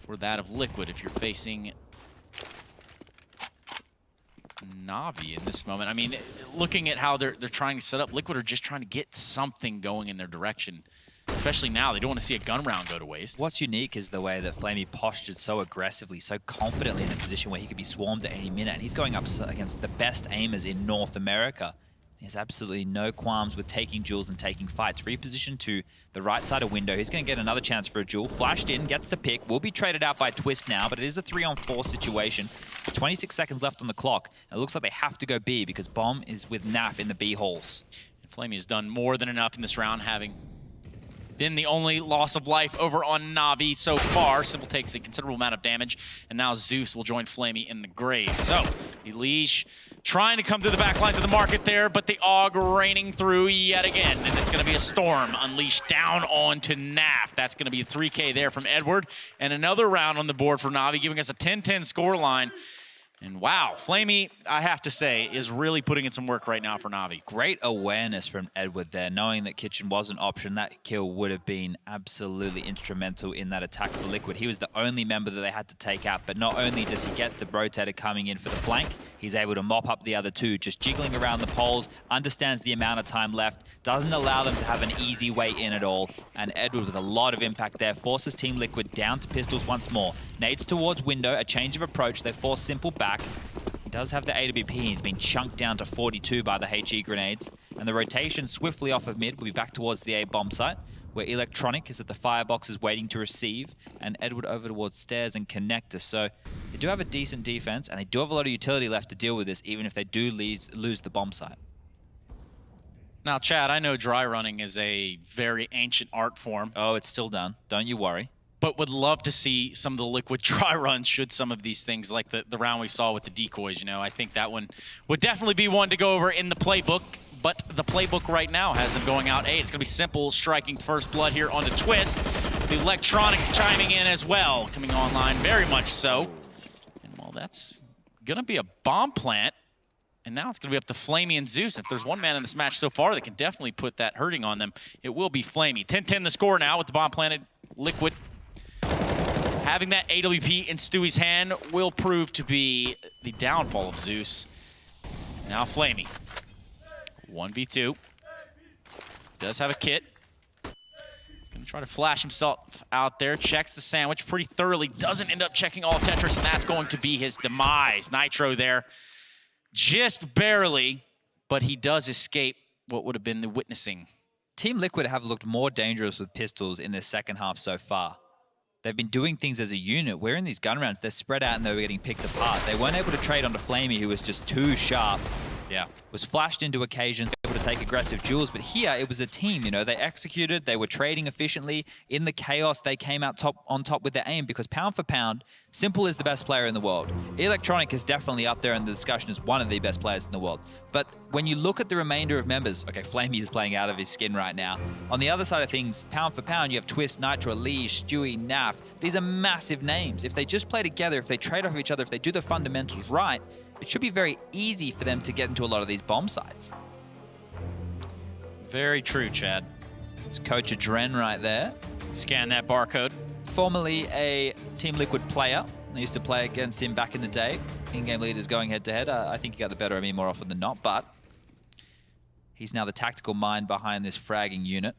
for that of Liquid if you're facing Na'Vi in this moment. I mean, looking at how they're trying to set up, Liquid are just trying to get something going in their direction. Especially now, they don't want to see a gun round go to waste. What's unique is the way that Flamey postured so aggressively, so confidently in a position where he could be swarmed at any minute. And he's going up against the best aimers in North America. He has absolutely no qualms with taking duels and taking fights. Repositioned to the right side of window. He's going to get another chance for a duel. Flashed in, gets the pick. Will be traded out by Twist now, but it is a 3-on-4 situation. There's 26 seconds left on the clock. It looks like they have to go B because Bomb is with Naf in the B holes. And Flamey has done more than enough in this round, having been the only loss of life over on Na'Vi so far. Simple takes a considerable amount of damage, and now Zeus will join Flamey in the grave. So, Elige trying to come to the back lines of the market there, but the AUG raining through yet again, and it's going to be a storm unleashed down onto Naf. That's going to be a 3K there from Edward, and another round on the board for Na'Vi, giving us a 10-10 scoreline. And wow, Flamey, I have to say, is really putting in some work right now for Na'Vi. Great awareness from Edward there, knowing that Kitchen was an option. That kill would have been absolutely instrumental in that attack for Liquid. He was the only member that they had to take out, but not only does he get the rotator coming in for the flank, he's able to mop up the other two, just jiggling around the poles, understands the amount of time left, doesn't allow them to have an easy way in at all. And Edward, with a lot of impact there, forces Team Liquid down to pistols once more. Nades towards window, a change of approach. They force Simple back. He does have the AWP. He's been chunked down to 42 by the HE grenades. And the rotation swiftly off of mid will be back towards the A bomb site, where Electronic is at the fireboxes waiting to receive, and Edward over towards stairs and connector. So they do have a decent defense, and they do have a lot of utility left to deal with this, even if they do lose the bomb site. Now, Chad, I know dry running is a very ancient art form. Oh, it's still done. Don't you worry. But would love to see some of the Liquid dry runs should some of these things, like the round we saw with the decoys, you know. I think that one would definitely be one to go over in the playbook. But the playbook right now has them going out A. It's going to be Simple striking first blood here onto Twist. The Electronic chiming in as well, coming online very much so. And well, that's going to be a bomb plant. And now it's going to be up to Flamey and Zeus. If there's one man in this match so far that can definitely put that hurting on them, it will be Flamey. 10-10 the score now with the bomb planted. Liquid having that AWP in Stewie's hand will prove to be the downfall of Zeus. Now Flamey. 1v2. Does have a kit. He's going to try to flash himself out there. Checks the sandwich pretty thoroughly. Doesn't end up checking all Tetris, and that's going to be his demise. Nitro there. Just barely, but he does escape what would have been the witnessing. Team Liquid have looked more dangerous with pistols in their second half so far. They've been doing things as a unit. Where in these gun rounds, they're spread out and they were getting picked apart. They weren't able to trade onto Flamey, who was just too sharp. Yeah. Was flashed into occasions, able to take aggressive duels, but here it was a team, you know, they executed, they were trading efficiently. In the chaos, they came out on top with their aim because pound for pound, Simple is the best player in the world. Electronic is definitely up there in the discussion as one of the best players in the world. But when you look at the remainder of members, okay, Flamey is playing out of his skin right now. On the other side of things, pound for pound, you have Twist, Nitro, Lige, Stewie, Naf. These are massive names. If they just play together, if they trade off of each other, if they do the fundamentals right, it should be very easy for them to get into a lot of these bomb sites. Very true, Chad. It's Coach Adren right there. Scan that barcode. Formerly a Team Liquid player. I used to play against him back in the day. In-game leaders going head-to-head. I think he got the better of me more often than not, but he's now the tactical mind behind this fragging unit.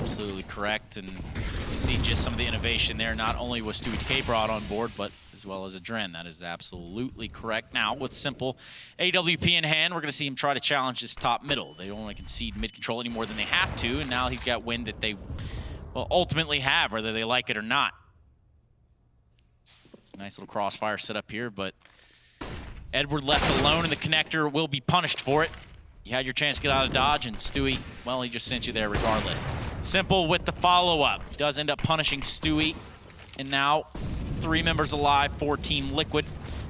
Absolutely correct, and you see just some of the innovation there. Not only was Stewie K brought on board, but as well as Adren. That is absolutely correct. Now, with Simple AWP in hand, we're going to see him try to challenge this top middle. They don't want to concede mid-control any more than they have to, and now he's got wind that they will ultimately have, whether they like it or not. Nice little crossfire set up here, but Edward left alone in the connector will be punished for it. You had your chance to get out of dodge, and Stewie, well, he just sent you there regardless. Simple with the follow-up. Does end up punishing Stewie, and now 3 members alive for Team Liquid.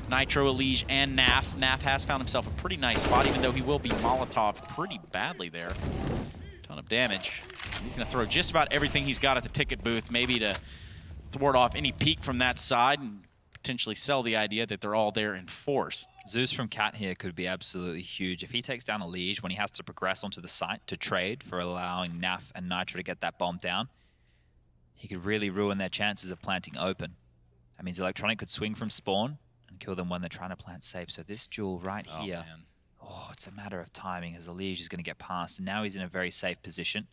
Nitro, Lige, and Naf. Naf has found himself a pretty nice spot, even though he will be Molotov pretty badly there. Ton of damage. He's going to throw just about everything he's got at the ticket booth, maybe to thwart off any peek from that side and potentially sell the idea that they're all there in force. Zeus from Cat here could be absolutely huge. If he takes down a Lige when he has to progress onto the site to trade for allowing Naf and Nitro to get that bomb down, he could really ruin their chances of planting open. That means Electronic could swing from spawn and kill them when they're trying to plant safe. So this duel right here, it's a matter of timing as the Lige is going to get past. And now he's in a very safe position.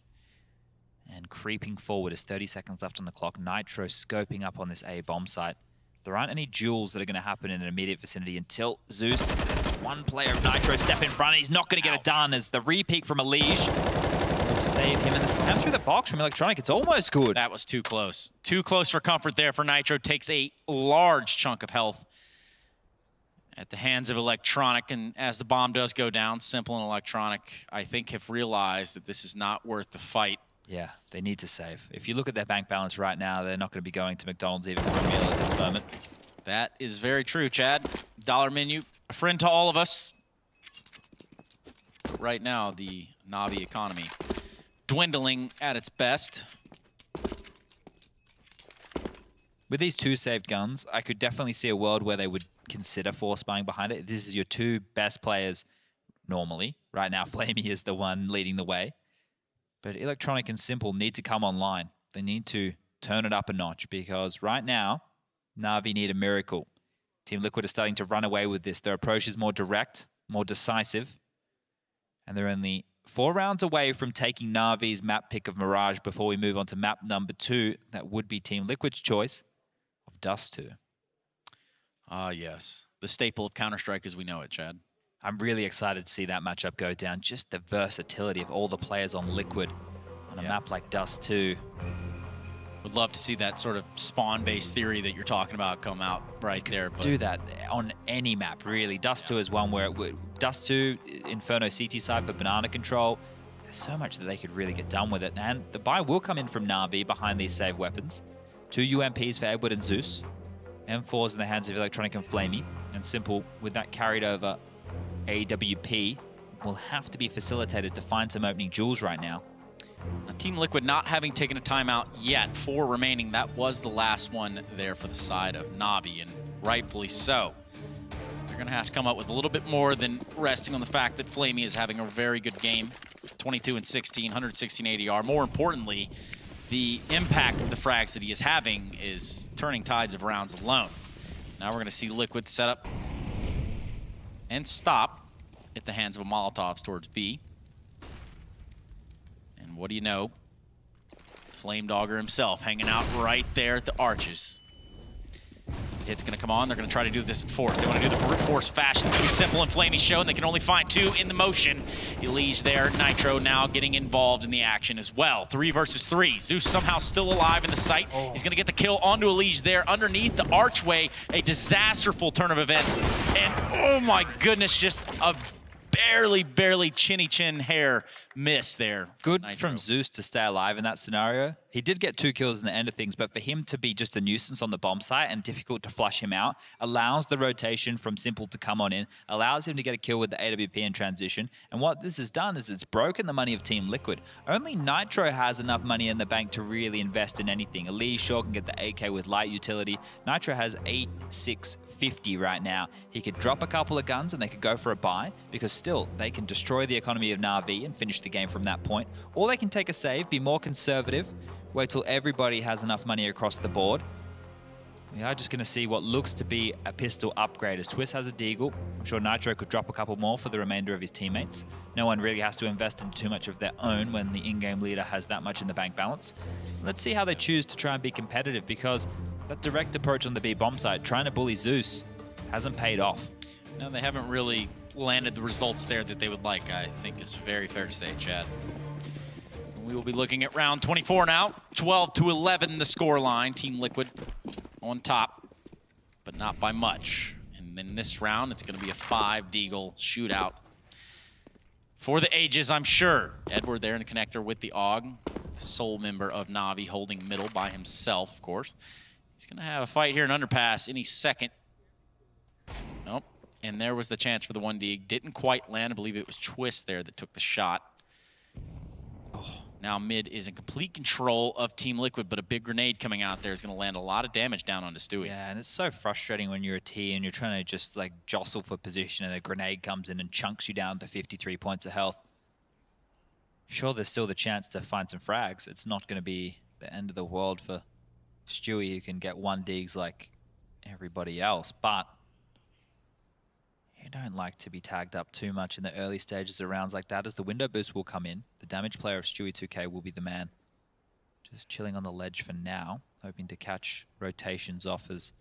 And creeping forward as 30 seconds left on the clock. Nitro scoping up on this A bomb site. There aren't any duels that are going to happen in an immediate vicinity until Zeus, it's one player of Nitro, step in front. And he's not going to get it done as the re-peek from a Lige will save him. And the spam through the box from Electronic, it's almost good. That was too close. Too close for comfort there for Nitro. Takes a large chunk of health at the hands of Electronic. And as the bomb does go down, Simple and Electronic, I think, have realized that this is not worth the fight. Yeah, they need to save. If you look at their bank balance right now, they're not going to be going to McDonald's even for a meal at this moment. That is very true, Chad. Dollar menu, a friend to all of us. But right now, the Navi economy dwindling at its best. With these 2 saved guns, I could definitely see a world where they would consider force buying behind it. This is your 2 best players normally. Right now, Flamey is the one leading the way. But Electronic and Simple need to come online. They need to turn it up a notch because right now, Na'Vi need a miracle. Team Liquid are starting to run away with this. Their approach is more direct, more decisive. And they're only 4 rounds away from taking Na'Vi's map pick of Mirage before we move on to map number 2. That would be Team Liquid's choice of Dust 2. Ah, yes. The staple of Counter-Strike as we know it, Chad. I'm really excited to see that matchup go down. Just the versatility of all the players on Liquid on a map like Dust 2. Would love to see that sort of spawn-based theory that you're talking about come out right there. But do that on any map, really. Dust 2 is one where Dust 2, Inferno CT side for banana control. There's so much that they could really get done with it. And the buy will come in from Na'Vi behind these save weapons. 2 UMPs for Edward and Zeus. M4s in the hands of Electronic and Flamey. And Simple, with that carried over AWP, will have to be facilitated to find some opening duels right now. Now, Team Liquid not having taken a timeout yet, 4 remaining. That was the last one there for the side of Navi, and rightfully so. They're going to have to come up with a little bit more than resting on the fact that Flamey is having a very good game. 22 and 16, 116 ADR. More importantly, the impact of the frags that he is having is turning tides of rounds alone. Now we're going to see Liquid set up and stop at the hands of a Molotovs towards B. And what do you know? Flame Dogger himself hanging out right there at the arches. Hit's gonna come on. They're gonna try to do this in force. They want to do the brute force fashion. It's gonna be simple and Flamey show, and they can only find 2 in the motion. Elige there. Nitro now getting involved in the action as well. 3 versus 3. Zeus somehow still alive in the site. He's gonna get the kill onto Elige there underneath the archway. A disasterful turn of events. And oh my goodness, just a barely chinny chin hair miss there. Good Nitro. from Zeus to stay alive in that scenario. He did get 2 kills in the end of things, but for him to be just a nuisance on the bomb site and difficult to flush him out, allows the rotation from Simple to come on in, allows him to get a kill with the AWP in transition. And what this has done is it's broken the money of Team Liquid. Only Nitro has enough money in the bank to really invest in anything. Elige sure can get the AK with light utility. Nitro has 8,650 right now. He could drop a couple of guns and they could go for a buy, because still they can destroy the economy of Na'Vi and finish the game from that point. Or they can take a save, be more conservative, wait till everybody has enough money across the board. We are just going to see what looks to be a pistol upgrade as Twist has a Deagle. I'm sure Nitro could drop a couple more for the remainder of his teammates. No one really has to invest in too much of their own when the in-game leader has that much in the bank balance. Let's see how they choose to try and be competitive, because that direct approach on the B bomb site, trying to bully Zeus, hasn't paid off. No, they haven't really landed the results there that they would like, I think is very fair to say, Chad. We will be looking at round 24 now. 12-11 the score line. Team Liquid on top, but not by much. And then this round, it's going to be a 5 Deagle shootout for the ages, I'm sure. Edward there in the connector with the AUG, the sole member of Na'Vi holding middle by himself, of course. He's going to have a fight here in underpass any second. Nope. And there was the chance for the 1D. Didn't quite land. I believe it was Twist there that took the shot. Oh, now mid is in complete control of Team Liquid, but a big grenade coming out there is going to land a lot of damage down onto Stewie. Yeah, and it's so frustrating when you're a T and you're trying to just like jostle for position and a grenade comes in and chunks you down to 53 points of health. Sure, there's still the chance to find some frags. It's not going to be the end of the world for Stewie, who can get 1 digs like everybody else, but you don't like to be tagged up too much in the early stages of rounds like that, as the window boost will come in. The damage player of Stewie 2K will be the man. Just chilling on the ledge for now, hoping to catch rotations off as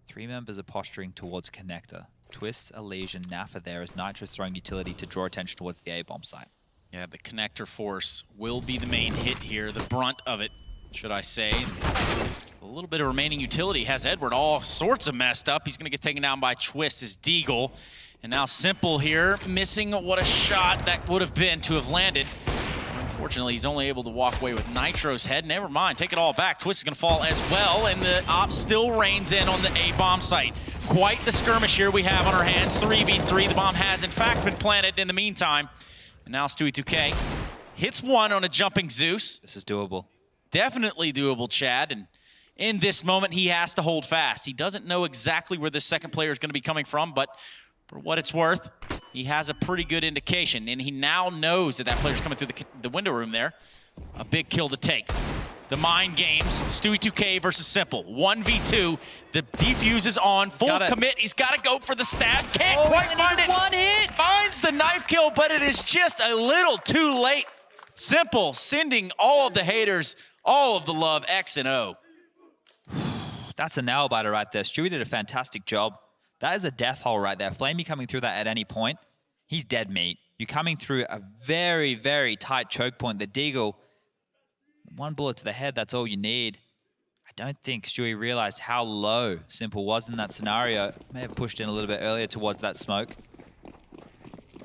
3 members are posturing towards connector. Twist, Elige, and Nafa there as Nitro's throwing utility to draw attention towards the A-bomb site. Yeah, the connector force will be the main hit here, the brunt of it, should I say. A little bit of remaining utility has Edward all sorts of messed up. He's going to get taken down by Twist as Deagle. And now Simple here, missing what a shot that would have been to have landed. Unfortunately, he's only able to walk away with Nitro's head. Never mind, take it all back. Twist is going to fall as well, and the op still reigns in on the A-bomb site. Quite the skirmish here we have on our hands. 3v3. The bomb has, in fact, been planted in the meantime. And now Stewie 2K hits one on a jumping Zeus. This is doable. Definitely doable, Chad. And in this moment, he has to hold fast. He doesn't know exactly where this second player is going to be coming from, but for what it's worth, he has a pretty good indication. And he now knows that that player's coming through the window room there. A big kill to take. The mind games, Stewie 2K versus Simple. 1v2, the defuse is on, full commit. He's got to go for the stab, can't quite find it. 1 hit! Finds the knife kill, but it is just a little too late. Simple sending all of the haters all of the love, X and O. That's a nail biter right there. Stewie did a fantastic job. That is a death hole right there. Flamey coming through that at any point, he's dead meat. You're coming through a very, very tight choke point. The Deagle, 1 bullet to the head, that's all you need. I don't think Stewie realized how low Simple was in that scenario. May have pushed in a little bit earlier towards that smoke.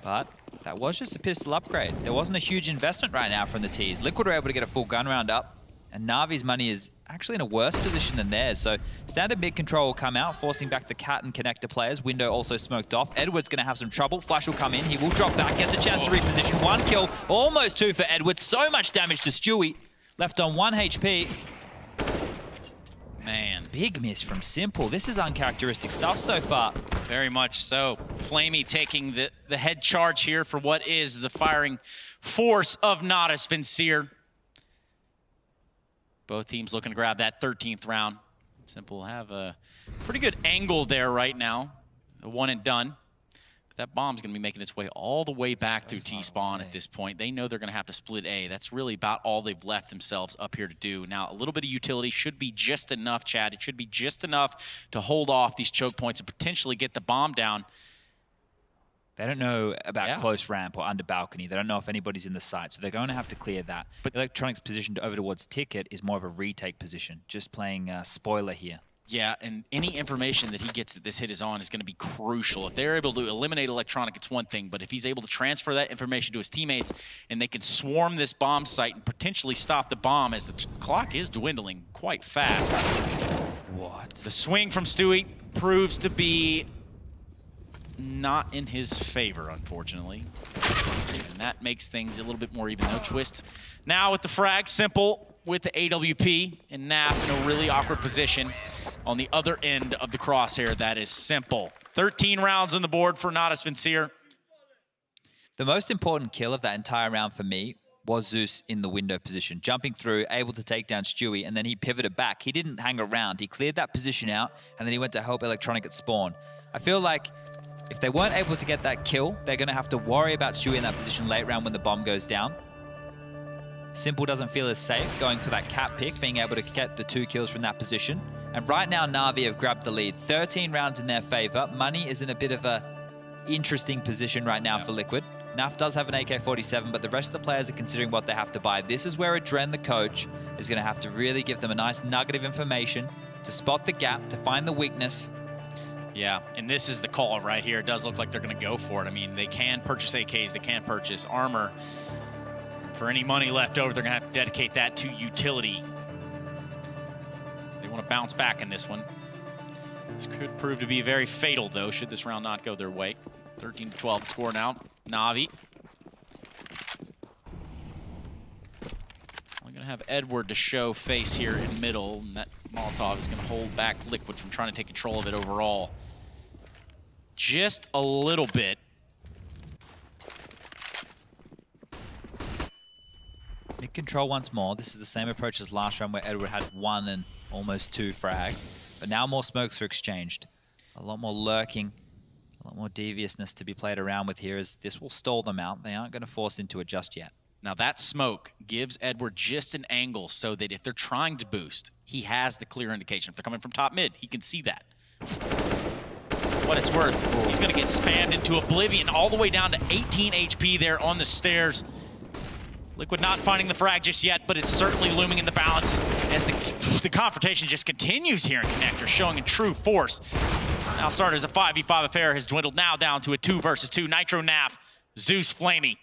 But that was just a pistol upgrade. There wasn't a huge investment right now from the T's. Liquid were able to get a full gun round up, and Na'Vi's money is actually in a worse position than theirs. So standard mid control will come out, forcing back the Cat and connector players. Window also smoked off. Edward's going to have some trouble. Flash will come in. He will drop back, gets a chance to reposition. 1 kill, almost 2 for Edward. So much damage to Stewie. Left on 1 HP. Man. Big miss from Simple. This is uncharacteristic stuff so far. Very much so. Flamey taking the head charge here for what is the firing force of Natus Vincere. Both teams looking to grab that 13th round. Simple have a pretty good angle there right now. A one and done. But that bomb's going to be making its way all the way back through T-spawn at this point. They know they're going to have to split A. That's really about all they've left themselves up here to do. Now, a little bit of utility should be just enough, Chad. It should be just enough to hold off these choke points and potentially get the bomb down. They don't know about close ramp or under balcony. They don't know if anybody's in the site, so they're going to have to clear that. But Electronic's position over towards Ticket is more of a retake position, just playing spoiler here. Yeah, and any information that he gets that this hit is on is going to be crucial. If they're able to eliminate Electronic, it's one thing, but if he's able to transfer that information to his teammates and they can swarm this bomb site and potentially stop the bomb as the clock is dwindling quite fast. What? The swing from Stewie proves to be not in his favor, unfortunately. And that makes things a little bit more even, though. Twist now with the frag, Simple with the AWP, and Naf in a really awkward position on the other end of the crosshair. That is Simple. 13 rounds on the board for Natus Vincere. The most important kill of that entire round for me was Zeus in the window position, jumping through, able to take down Stewie, and then he pivoted back. He didn't hang around. He cleared that position out, and then he went to help Electronic at spawn. I feel like if they weren't able to get that kill, they're going to have to worry about Stewie in that position late round when the bomb goes down. Simple doesn't feel as safe going for that cap pick, being able to get the 2 kills from that position. And right now, Na'Vi have grabbed the lead. 13 rounds in their favor. Money is in a bit of a interesting position right now for Liquid. Naf does have an AK-47, but the rest of the players are considering what they have to buy. This is where Adren, the coach, is going to have to really give them a nice nugget of information to spot the gap, to find the weakness. Yeah, and this is the call right here. It does look like they're going to go for it. I mean, they can purchase AKs, they can purchase armor. For any money left over, they're going to have to dedicate that to utility. They want to bounce back in this one. This could prove to be very fatal, though, should this round not go their way. 13-12 the score now. Na'Vi. We're going to have Edward to show face here in middle, and that Molotov is going to hold back Liquid from trying to take control of it overall. Just a little bit. Mid control once more. This is the same approach as last round where Edward had 1 and almost 2 frags. But now more smokes are exchanged. A lot more lurking, a lot more deviousness to be played around with here, as this will stall them out. They aren't going to force into it just yet. Now that smoke gives Edward just an angle so that if they're trying to boost, he has the clear indication. If they're coming from top mid, he can see that. What it's worth, he's going to get spammed into oblivion all the way down to 18 HP there on the stairs. Liquid not finding the frag just yet, but it's certainly looming in the balance as the confrontation just continues here in Connector, showing in true force. Now started as a 5v5 affair, has dwindled now down to a 2 versus 2. Nitro Naf, Zeus Flamey.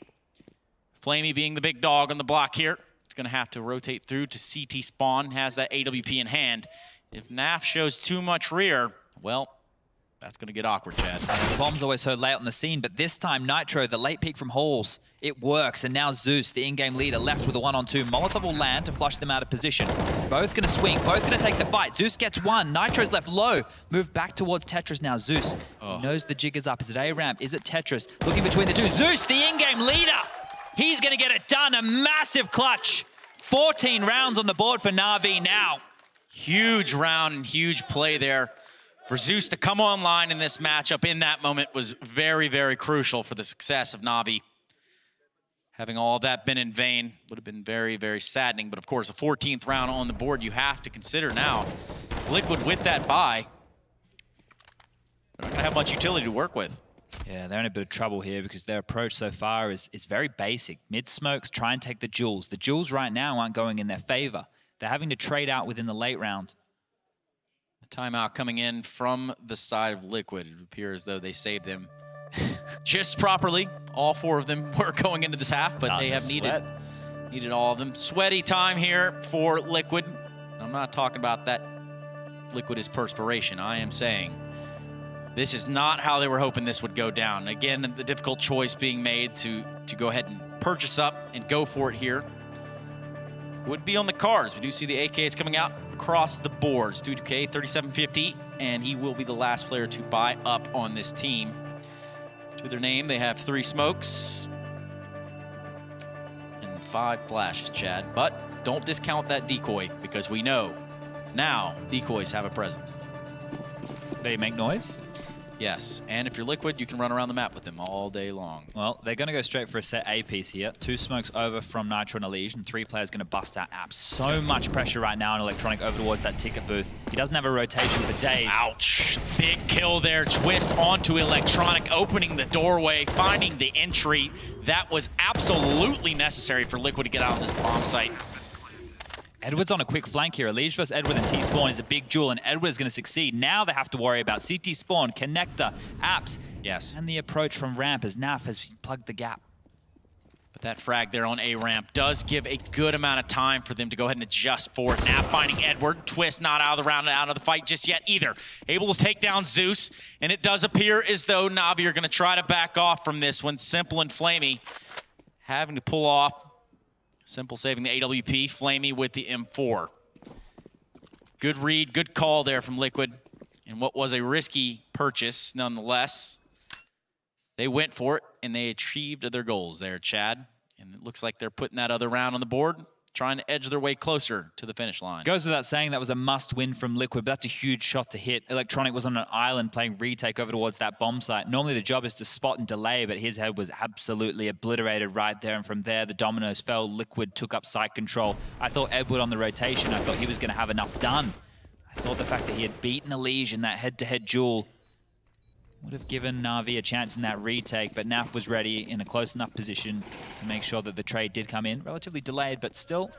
Flamey being the big dog on the block here. It's going to have to rotate through to CT spawn, has that AWP in hand. If Naf shows too much rear, well, that's going to get awkward, Chad. The bomb's always so late on the scene, but this time Nitro, the late peek from Halls, it works. And now Zeus, the in-game leader, left with a 1-on-2. Molotov will land to flush them out of position. Both going to swing, both going to take the fight. Zeus gets 1, Nitro's left low. Move back towards Tetris now. Zeus, he knows the jig is up. Is it A-ramp? Is it Tetris? Looking between the two. Zeus, the in-game leader! He's going to get it done. A massive clutch. 14 rounds on the board for Na'Vi now. Huge round and huge play there. For Zeus to come online in this matchup in that moment was very, very crucial for the success of Na'Vi. Having all that been in vain would have been very, very saddening. But of course, a 14th round on the board you have to consider now. Liquid with that buy, they're not going to have much utility to work with. Yeah, they're in a bit of trouble here because their approach so far is very basic. Mid-smokes, try and take the jewels. The jewels right now aren't going in their favor. They're having to trade out within the late round. The timeout coming in from the side of Liquid. It appears as though they saved them just properly. All 4 of them were going into this half, but they have needed all of them. Sweaty time here for Liquid. I'm not talking about that Liquid is perspiration. I am saying this is not how they were hoping this would go down. Again, the difficult choice being made to go ahead and purchase up and go for it here would be on the cards. We do see the AKs coming out across the boards. 2K 3750, and he will be the last player to buy up on this team. To their name, they have 3 smokes and 5 flashes, Chad. But don't discount that decoy, because we know now decoys have a presence. They make noise? Yes, and if you're Liquid, you can run around the map with them all day long. Well, they're going to go straight for a set A piece here. 2 smokes over from Nitro and Elige, and 3 players going to bust out apps. So much pressure right now on Electronic over towards that ticket booth. He doesn't have a rotation for days. Ouch. Big kill there. Twist onto Electronic, opening the doorway, finding the entry. That was absolutely necessary for Liquid to get out on this bomb site. Edward's on a quick flank here. Elige versus Edward and T-Spawn is a big duel, and Edward is going to succeed. Now they have to worry about CT Spawn, Connector, apps, Yes. and the approach from ramp as Naf has plugged the gap. But that frag there on A ramp does give a good amount of time for them to go ahead and adjust for it. Now finding Edward. Twist not out of the round and out of the fight just yet either. Able to take down Zeus, and it does appear as though Na'Vi are going to try to back off from this one. Simple and Flamey having to pull off. Simple saving the AWP, Flamey with the M4. Good read, good call there from Liquid. And what was a risky purchase, nonetheless. They went for it, and they achieved their goals there, Chad. And it looks like they're putting that other round on the board, trying to edge their way closer to the finish line. Goes without saying that was a must-win from Liquid, but that's a huge shot to hit. Electronic was on an island playing retake over towards that bomb site. Normally the job is to spot and delay, but his head was absolutely obliterated right there, and from there the dominoes fell. Liquid took up site control. I thought Edward on the rotation, I thought he was going to have enough done. I thought the fact that he had beaten Elige in that head-to-head duel would have given Na'Vi a chance in that retake, but Naf was ready in a close enough position to make sure that the trade did come in. Relatively delayed, but still.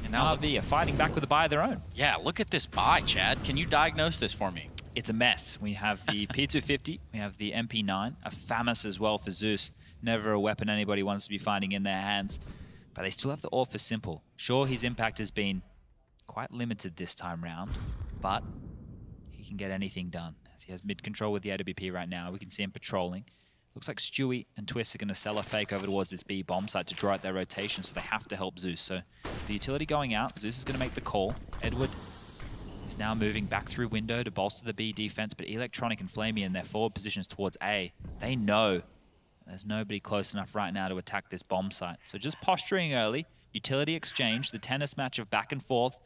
And now Na'Vi are fighting back with a buy of their own. Yeah, look at this buy, Chad. Can you diagnose this for me? It's a mess. We have the P250, we have the MP9, a FAMAS as well for Zeus. Never a weapon anybody wants to be finding in their hands. But they still have the AWP for Simple. Sure, his impact has been quite limited this time round, but he can get anything done. He has mid-control with the AWP right now. We can see him patrolling. Looks like Stewie and Twist are going to sell a fake over towards this B bomb site to draw out their rotation, so they have to help Zeus. So the utility going out, Zeus is going to make the call. Edward is now moving back through window to bolster the B defense, but Electronic and Flamey in their forward positions towards A, they know there's nobody close enough right now to attack this bomb site. So just posturing early, utility exchange, the tennis match of back and forth,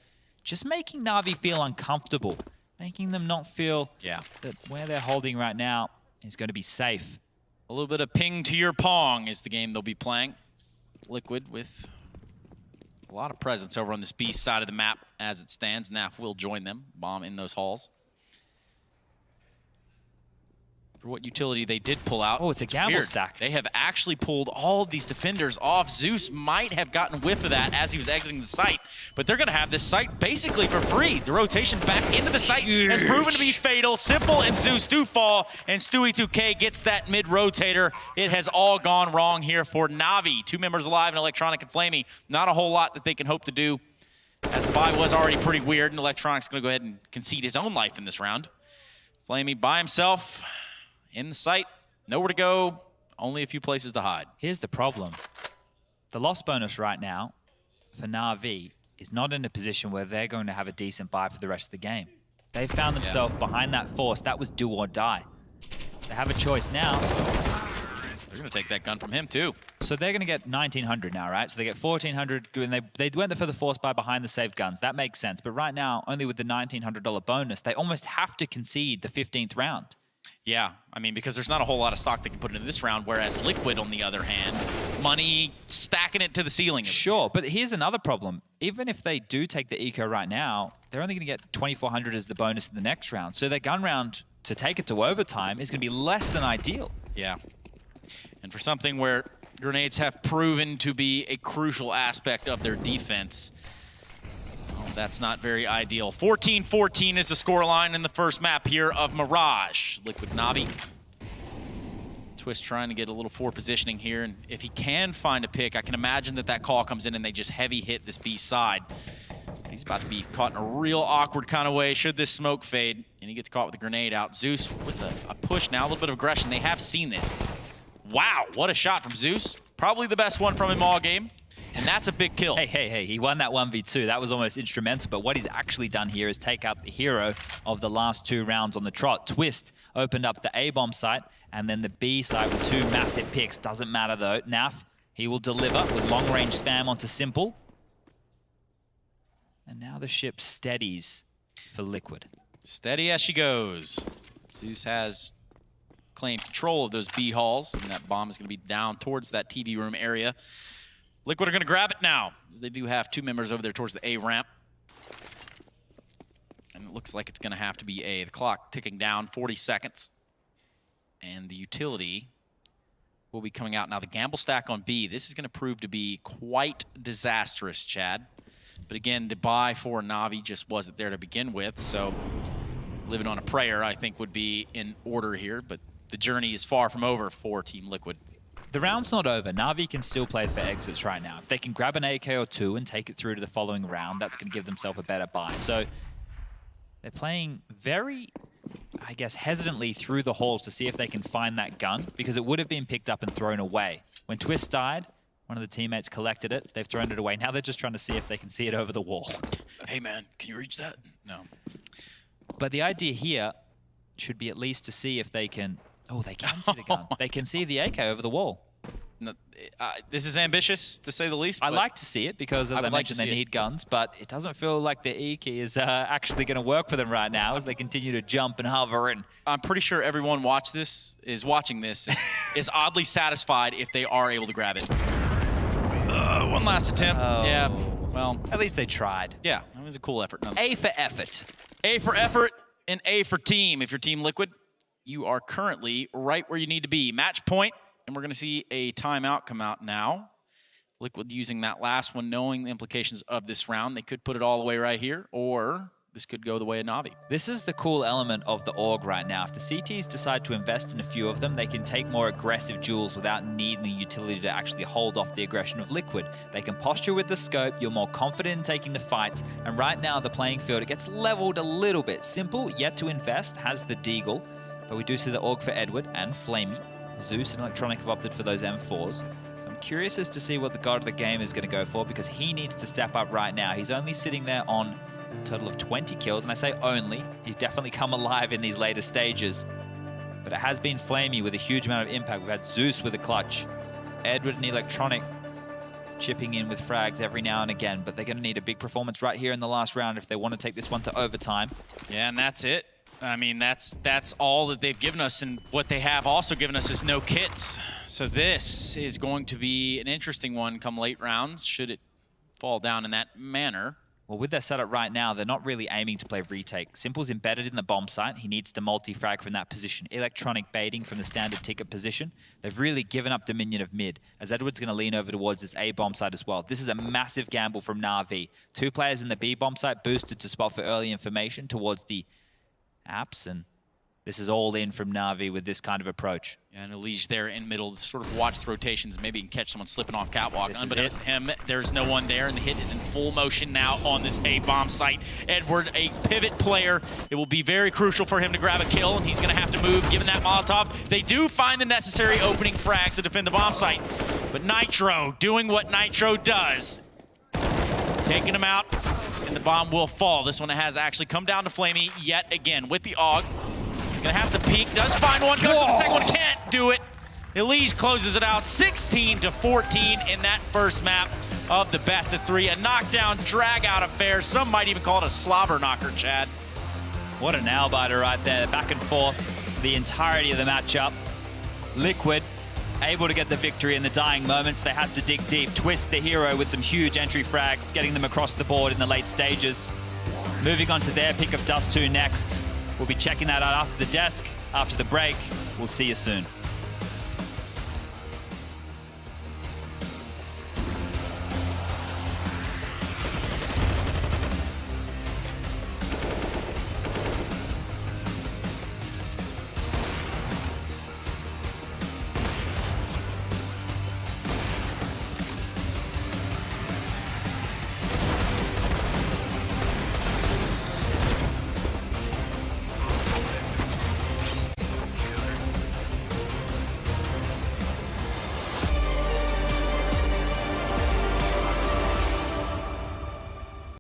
just making Na'Vi feel uncomfortable. Making them not feel that where they're holding right now is going to be safe. A little bit of ping to your pong is the game they'll be playing. Liquid with a lot of presence over on this B side of the map as it stands. Naf will join them, bomb in those halls. For what utility they did pull out. Oh, it's a gamble weird. stack. They have actually pulled all of these defenders off. Zeus might have gotten whiff of that as he was exiting the site, but they're going to have this site basically for free. The rotation back into the site has proven to be fatal. Simple and Zeus do fall, and Stewie 2K gets that mid-rotator. It has all gone wrong here for Na'Vi. 2 members alive in Electronic and Flamey. Not a whole lot that they can hope to do, as the buy was already pretty weird, and Electronic's going to go ahead and concede his own life in this round. Flamey by himself. In the site, nowhere to go, only a few places to hide. Here's the problem. The loss bonus right now for Na'Vi is not in a position where they're going to have a decent buy for the rest of the game. They found themselves behind that force. That was do or die. They have a choice now. They're going to take that gun from him, too. So they're going to get 1,900 now, right? So they get 1,400, and they went for the force buy behind the saved guns. That makes sense. But right now, only with the $1,900 bonus, they almost have to concede the 15th round. Yeah, I mean, because there's not a whole lot of stock they can put into this round, whereas Liquid, on the other hand, money stacking it to the ceiling. Sure, but here's another problem. Even if they do take the eco right now, they're only going to get 2,400 as the bonus in the next round. So their gun round to take it to overtime is going to be less than ideal. Yeah, and for something where grenades have proven to be a crucial aspect of their defense, that's not very ideal. 14-14 is the scoreline in the first map here of Mirage. Liquid Na'Vi. Twist trying to get a little forward positioning here, and if he can find a pick, I can imagine that that call comes in and they just heavy hit this B side. He's about to be caught in a real awkward kind of way should this smoke fade, and he gets caught with a grenade out. Zeus with a push now, a little bit of aggression. They have seen this. Wow, what a shot from Zeus. Probably the best one from him all game. And that's a big kill. Hey, he won that 1v2. That was almost instrumental, but what he's actually done here is take out the hero of the last 2 rounds on the trot. Twist opened up the A-bomb site, and then the B site with 2 massive picks. Doesn't matter though. Naf, He will deliver with long-range spam onto Simple. And now the ship steadies for Liquid. Steady as she goes. Zeus has claimed control of those B halls, and that bomb is going to be down towards that TV room area. Liquid are going to grab it now, as they do have 2 members over there towards the A ramp. And it looks like it's going to have to be A. The clock ticking down, 40 seconds. And the utility will be coming out. Now, the gamble stack on B, this is going to prove to be quite disastrous, Chad. But again, the buy for Na'Vi just wasn't there to begin with, so living on a prayer, I think, would be in order here. But the journey is far from over for Team Liquid. The round's not over. Na'Vi can still play for exits right now. If they can grab an AK or 2 and take it through to the following round, that's going to give themselves a better buy. So they're playing very, I guess, hesitantly through the halls to see if they can find that gun, because it would have been picked up and thrown away. When Twist died, one of the teammates collected it. They've thrown it away. Now they're just trying to see if they can see it over the wall. Hey, man, can you reach that? No. But the idea here should be at least to see if they can... Oh, they can see the gun. They can see the AK over the wall. No, this is ambitious, to say the least. I like to see it because, as I mentioned, they need guns, but it doesn't feel like the E-key is actually going to work for them right now as they continue to jump and hover. And I'm pretty sure everyone watching this is oddly satisfied if they are able to grab it. One last attempt. Oh. Yeah, well. At least they tried. Yeah, it was a cool effort. A for effort. A for effort and A for team. If you're Team Liquid, you are currently right where you need to be. Match point, and we're going to see a timeout come out now. Liquid using that last one, knowing the implications of this round. They could put it all the way right here, or this could go the way of Na'Vi. This is the cool element of the org right now. If the CTs decide to invest in a few of them, they can take more aggressive duels without needing the utility to actually hold off the aggression of Liquid. They can posture with the scope, you're more confident in taking the fights, and right now the playing field, it gets leveled a little bit. Simple, yet to invest, has the Deagle, but we do see the org for Edward and Flamey. Zeus and Electronic have opted for those M4s. So I'm curious as to see what the god of the game is going to go for, because he needs to step up right now. He's only sitting there on a total of 20 kills, and I say only. He's definitely come alive in these later stages. But it has been Flamey with a huge amount of impact. We've had Zeus with a clutch. Edward and Electronic chipping in with frags every now and again, but they're going to need a big performance right here in the last round if they want to take this one to overtime. Yeah, and that's it. I mean, that's all that they've given us, and what they have also given us is no kits. So this is going to be an interesting one come late rounds, should it fall down in that manner. Well, with their setup right now, they're not really aiming to play retake. Simple's embedded in the bomb site. He needs to multi-frag from that position. Electronic baiting from the standard ticket position. They've really given up dominion of mid, as Edward's going to lean over towards this A bomb site as well. This is a massive gamble from Na'Vi. 2 players in the B bomb site boosted to spot for early information towards the apps, and this is all in from Na'Vi with this kind of approach. And Elige there in middle to sort of watch the rotations. Maybe you can catch someone slipping off catwalk. Unbeknownst to him, there's no one there, and the hit is in full motion now on this A-bomb site. Edward, a pivot player. It will be very crucial for him to grab a kill, and he's going to have to move, given that Molotov. They do find the necessary opening frags to defend the bomb site, but Nitro doing what Nitro does. Taking him out, and the bomb will fall. This one has actually come down to Flamey yet again with the AUG. He's gonna have to peek, does find one, goes to the second one, can't do it. Elige closes it out 16-14 in that first map of the best of 3. A knockdown, drag out affair. Some might even call it a slobber knocker, Chad. What a nail biter right there, back and forth the entirety of the matchup. Liquid able to get the victory in the dying moments. They had to dig deep. Twist, the hero, with some huge entry frags, getting them across the board in the late stages. Moving on to their pick of Dust 2 next. We'll be checking that out after the desk, after the break. We'll see you soon.